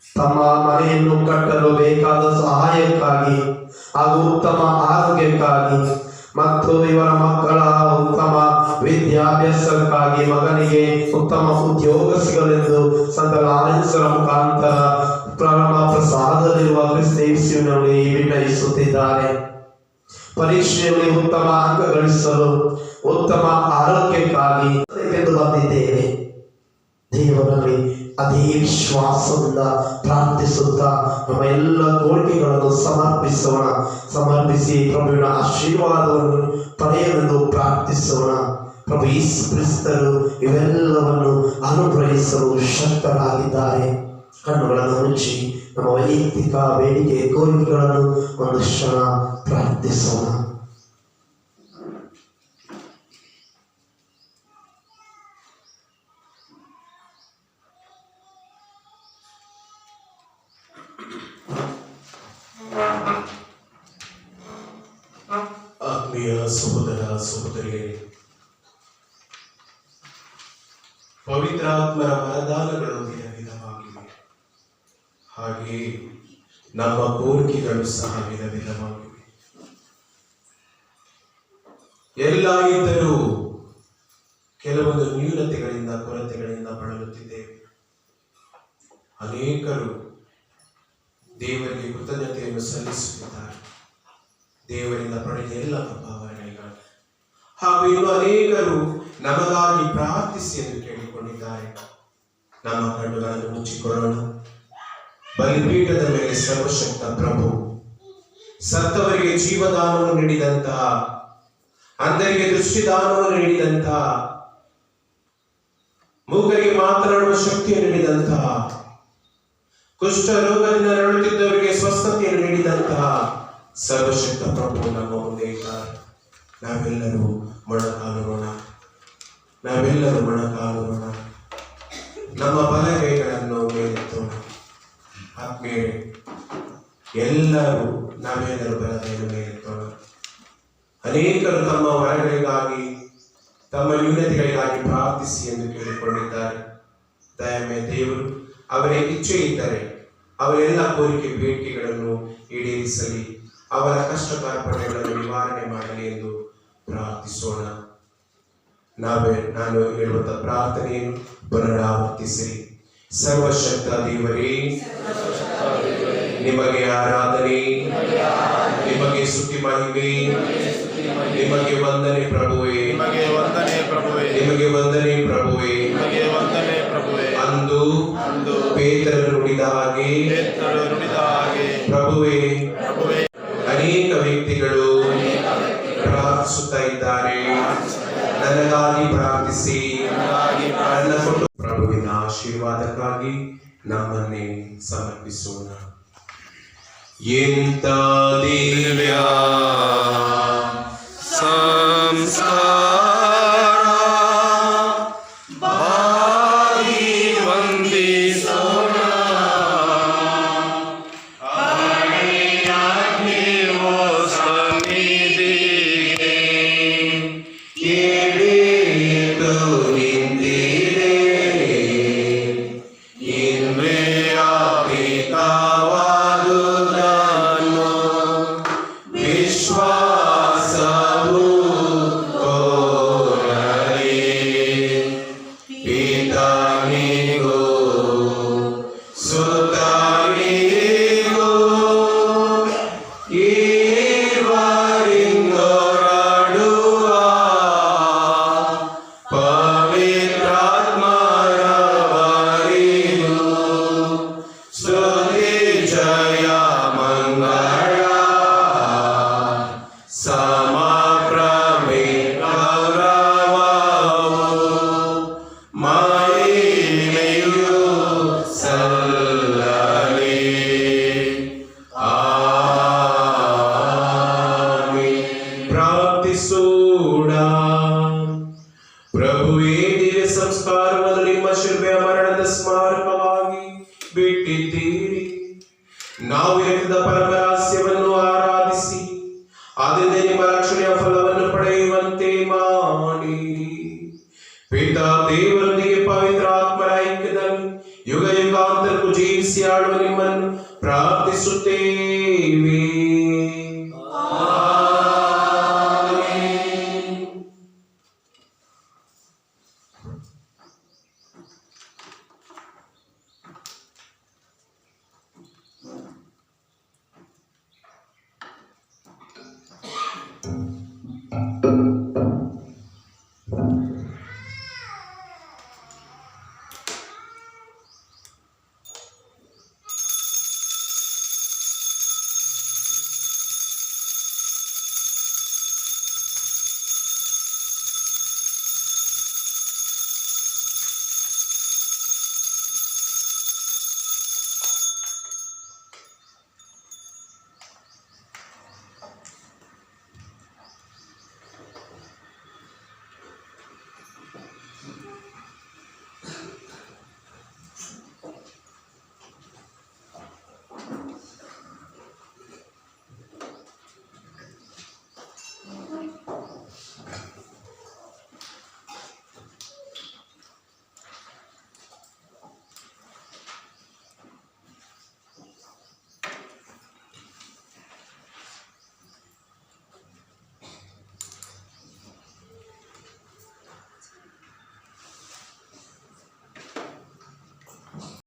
ತಮ್ಮ ಮನೆಯನ್ನು ಕಟ್ಟಲು ಬೇಕಾದ ಸಹಾಯಕ್ಕಾಗಿ ಹಾಗೂ ಉತ್ತಮ ಆರೋಗ್ಯಕ್ಕಾಗಿ ಮತ್ತು ಇವರ ಮಕ್ಕಳ ಉತ್ತಮ ವಿದ್ಯಾಭ್ಯಾಸಕ್ಕಾಗಿ ಮಗನಿಗೆ ಉತ್ತಮ ಉದ್ಯೋಗ ಸಿಗಲೆಂದು ಸಂತ ಲಾರೆನ್ಸರ ಮುಖಾಂತರ ಪರಮ ಪ್ರಸಾದದಲ್ಲಿರುವ ಕ್ರಿಸ್ತ ಯೇಸುವಿನಲ್ಲಿ ವಿನಯಿಸುತ್ತಿದ್ದಾರೆ. ಪರೀಕ್ಷೆಯಲ್ಲಿ ಉತ್ತಮ ಅಂಕ ಗಳಿಸಲು ಉತ್ತಮ ಆರೋಗ್ಯಕ್ಕಾಗಿ ಎಂದು ಬಂದಿದ್ದೇವೆ. ದೇವರಲ್ಲಿ ಅದೇ ವಿಶ್ವಾಸದಿಂದ ಪ್ರಾರ್ಥಿಸುತ್ತಾ ನಮ್ಮ ಎಲ್ಲ ಕೋರಿಕೆಗಳನ್ನು ಸಮರ್ಪಿಸಿ ಪ್ರಭುವಿನ ಆಶೀರ್ವಾದವನ್ನು ಪಡೆಯಲೆಂದು ಪ್ರಾರ್ಥಿಸೋಣ. ಪ್ರಭು ಯೇಸು ಕ್ರಿಸ್ತರು ಇವೆಲ್ಲವನ್ನು ಅನುಗ್ರಹಿಸಲು ಶಕ್ತರಾಗಿದ್ದಾರೆ. ಕಣ್ಣುಗಳನ್ನು ಮುಚ್ಚಿ ನಮ್ಮ ವೈಯಕ್ತಿಕ ಬೇಡಿಕೆ ಕೋರಿಕೆಗಳನ್ನು ಒಂದು ಕ್ಷಣ ಪ್ರಾರ್ಥಿಸೋಣ. ಆತ್ಮೀಯ ಸಹೋದರ ಸಹೋದರಿಯರೇ, ಪವಿತ್ರಾತ್ಮರ ವರದಾನಗಳು ವಿಧ ವಿಧವಾಗಿವೆ. ಹಾಗೆಯೇ ನಮ್ಮ ಕೋರಿಕೆಗಳು ಸಹ ವಿಧ ವಿಧವಾಗಿವೆ. ಎಲ್ಲ ಇದ್ದರೂ ಕೆಲವೊಂದು ನ್ಯೂನತೆಗಳಿಂದ ಕೊರತೆಗಳಿಂದ ಬಳಲುತ್ತಿದ್ದೇವೆ. ಅನೇಕರು ದೇವರಿಗೆ ಕೃತಜ್ಞತೆಯನ್ನು ಸಲ್ಲಿಸುತ್ತಿದ್ದಾರೆ, ದೇವರಿಂದ ಪಡೆದ ಎಲ್ಲ ಕೃಪಾವರಣೆಗಾಗಿ. ಹಾಗೂ ಇನ್ನು ಅನೇಕರು ನಮಗಾಗಿ ಪ್ರಾರ್ಥಿಸಿ ಎಂದು ಕೇಳಿಕೊಂಡಿದ್ದಾರೆ. ನಮ್ಮ ಕಣ್ಣುಗಳನ್ನು ಮುಚ್ಚಿಕೊಳ್ಳೋಣ. ಬಲಿಪೀಠದ ಮೇಲೆ ಸರ್ವಶಕ್ತ ಪ್ರಭು ಸತ್ತವರಿಗೆ ಜೀವದಾನವನ್ನು ನೀಡಿದಂತಹ, ಅಂಧರಿಗೆ ದೃಷ್ಟಿದಾನವನ್ನು ನೀಡಿದಂತಹ, ಮೂಗರಿಗೆ ಮಾತನಾಡುವ ಶಕ್ತಿಯನ್ನು ನೀಡಿದಂತಹ, ಕುಷ್ಠ ರೋಗದಿಂದ ನರಳುತ್ತಿದ್ದವರಿಗೆ ಸ್ವಸ್ಥತೆಯನ್ನು ನೀಡಿದಂತಹ ಸರ್ವಶಕ್ತ ಪ್ರಭು ನಮ್ಮ ಮುಂದೆ ಇದ್ದಾರೆ. ನಾವೆಲ್ಲರೂ ಮೊಣಕಾಲೋಣ, ನಾವೆಲ್ಲರೂ ಮೊಣಕಾಲೋಣ, ನಮ್ಮ ಬಲಗೈಗಳನ್ನು ಮೇಲೆತ್ತೋಣ. ಆತ್ಮೀಯರೇ, ನಾವೆಲ್ಲರೂ ಬಲಗೈಯನ್ನು ಮೇಲೆತ್ತೋಣ. ಅನೇಕರು ತಮ್ಮ ವರಗಳಿಗಾಗಿ, ತಮ್ಮ ನ್ಯೂನತೆಗಳಿಗಾಗಿ ಪ್ರಾರ್ಥಿಸಿ ಎಂದು ಕೇಳಿಕೊಂಡಿದ್ದಾರೆ. ದಯಮೇ ದೇವರು ಅವರ ಇಚ್ಛೆ ಇದ್ದರೆ ಅವರೆಲ್ಲ ಕೋರಿಕೆ ಬೇಡಿಕೆಗಳನ್ನು ಈಡೇರಿಸಲಿ, ಅವರ ಕಷ್ಟ ಕಾರ್ಪಣ್ಯಗಳನ್ನು ನಿವಾರಣೆ ಮಾಡಲಿ ಎಂದು ಪ್ರಾರ್ಥಿಸೋಣ. ನಾನು ಹೇಳುವಂತ ಪ್ರಾರ್ಥನೆಯನ್ನು ಪುನರಾವರ್ತಿಸಿರಿ. ಸರ್ವಶಕ್ತ ದೇವರೇ, ನಿಮಗೆ ಆರಾಧನೆ, ನಿಮಗೆ ಸ್ತುತಿ ಮಹಿಮೆ, ನಿಮಗೆ ವಂದನೆ ಪ್ರಭುವೇ, ನಿಮಗೆ ವಂದನೆ ಪ್ರಭುವೇ, ನಿಮಗೆ ವಂದನೆ ಪ್ರಭುವೇ. ನಿಮಗೆ ವಂದನೆ ಪ್ರಭುವೇ. ಅಂದು ಪೇತ್ರರು ನುಡಿದ ಹಾಗೆ ಪ್ರಭುವೇ, ಅನೇಕ ವ್ಯಕ್ತಿಗಳು ಪ್ರಾರ್ಥಿಸುತ್ತಾ ಇದ್ದಾರೆ. ನನಗಾಗಿ ಪ್ರಾರ್ಥಿಸಿ, ನನ್ನ ಕುಟುಂಬ ಪ್ರಭುವಿನ ಆಶೀರ್ವಾದಕ್ಕಾಗಿ ನಮ್ಮನ್ನೇ ಸಮರ್ಪಿಸೋಣ. ಎಂತ ದಿವ್ಯ ಸಂಸ್ಕಾರ ಬಾರಿ ವಂದಿಸೋಣ. ನೀವು ಸನ್ನಿಧಿಗೆ ಕೇಳಿತು ನಿಂತಿದೆ, ಇಂದ್ರಿಯಾತೀತವಾದುದನ್ನು ವಿಶ್ವಾಸವು ಕೋರಲಿ. ಪಿತನಿಗೂ ಸುತನಿಗೂ ಈವರಿಂದೊರಡುವ ಪವಿತ್ರಾತ್ಮರವರಿಗೂ ಸ್ತುತಿ ಜಯ ಮಂಗಳ ಸಮಪ್ರಭೆ ಗೌರವವು ಮಹಿಮೆಯು ಸಲ್ಲಲಿ. ಆಮೆನ್. ಪ್ರಾರ್ಥಿಸೋಣ. ಪ್ರಭುವೇ, ದಿವ್ಯ ಸಂಸ್ಕಾರವನ್ನು ನಿಮ್ಮ ಶಿಲ್ಪೆಯ ಮರಣದ ಸ್ಮಾರಕವಾಗಿ ಬಿಟ್ಟಿದ್ದೀರಿ. ನಾವು ಎತ್ತಿದ ಪರಮ ರಹಸ್ಯವನ್ನು ಆರಾಧಿಸಿ ಅದರಿಂದ ನಿಮ್ಮ ರಕ್ಷಣೆಯ ಫಲವನ್ನು ಪಡೆಯುವಂತೆ ಮಾಡಿರಿ. ಪಿತಾ ದೇವರೊಂದಿಗೆ ಪವಿತ್ರ ಆತ್ಮರ ಐಕ್ಯದಲ್ಲಿ ಯುಗ ಯುಗಾಂತರಕ್ಕೂ ಜೀವಿಸಿ ಆಳುವ ನಿಮ್ಮನ್ನು ಪ್ರಾರ್ಥಿಸುತ್ತೇವೆ.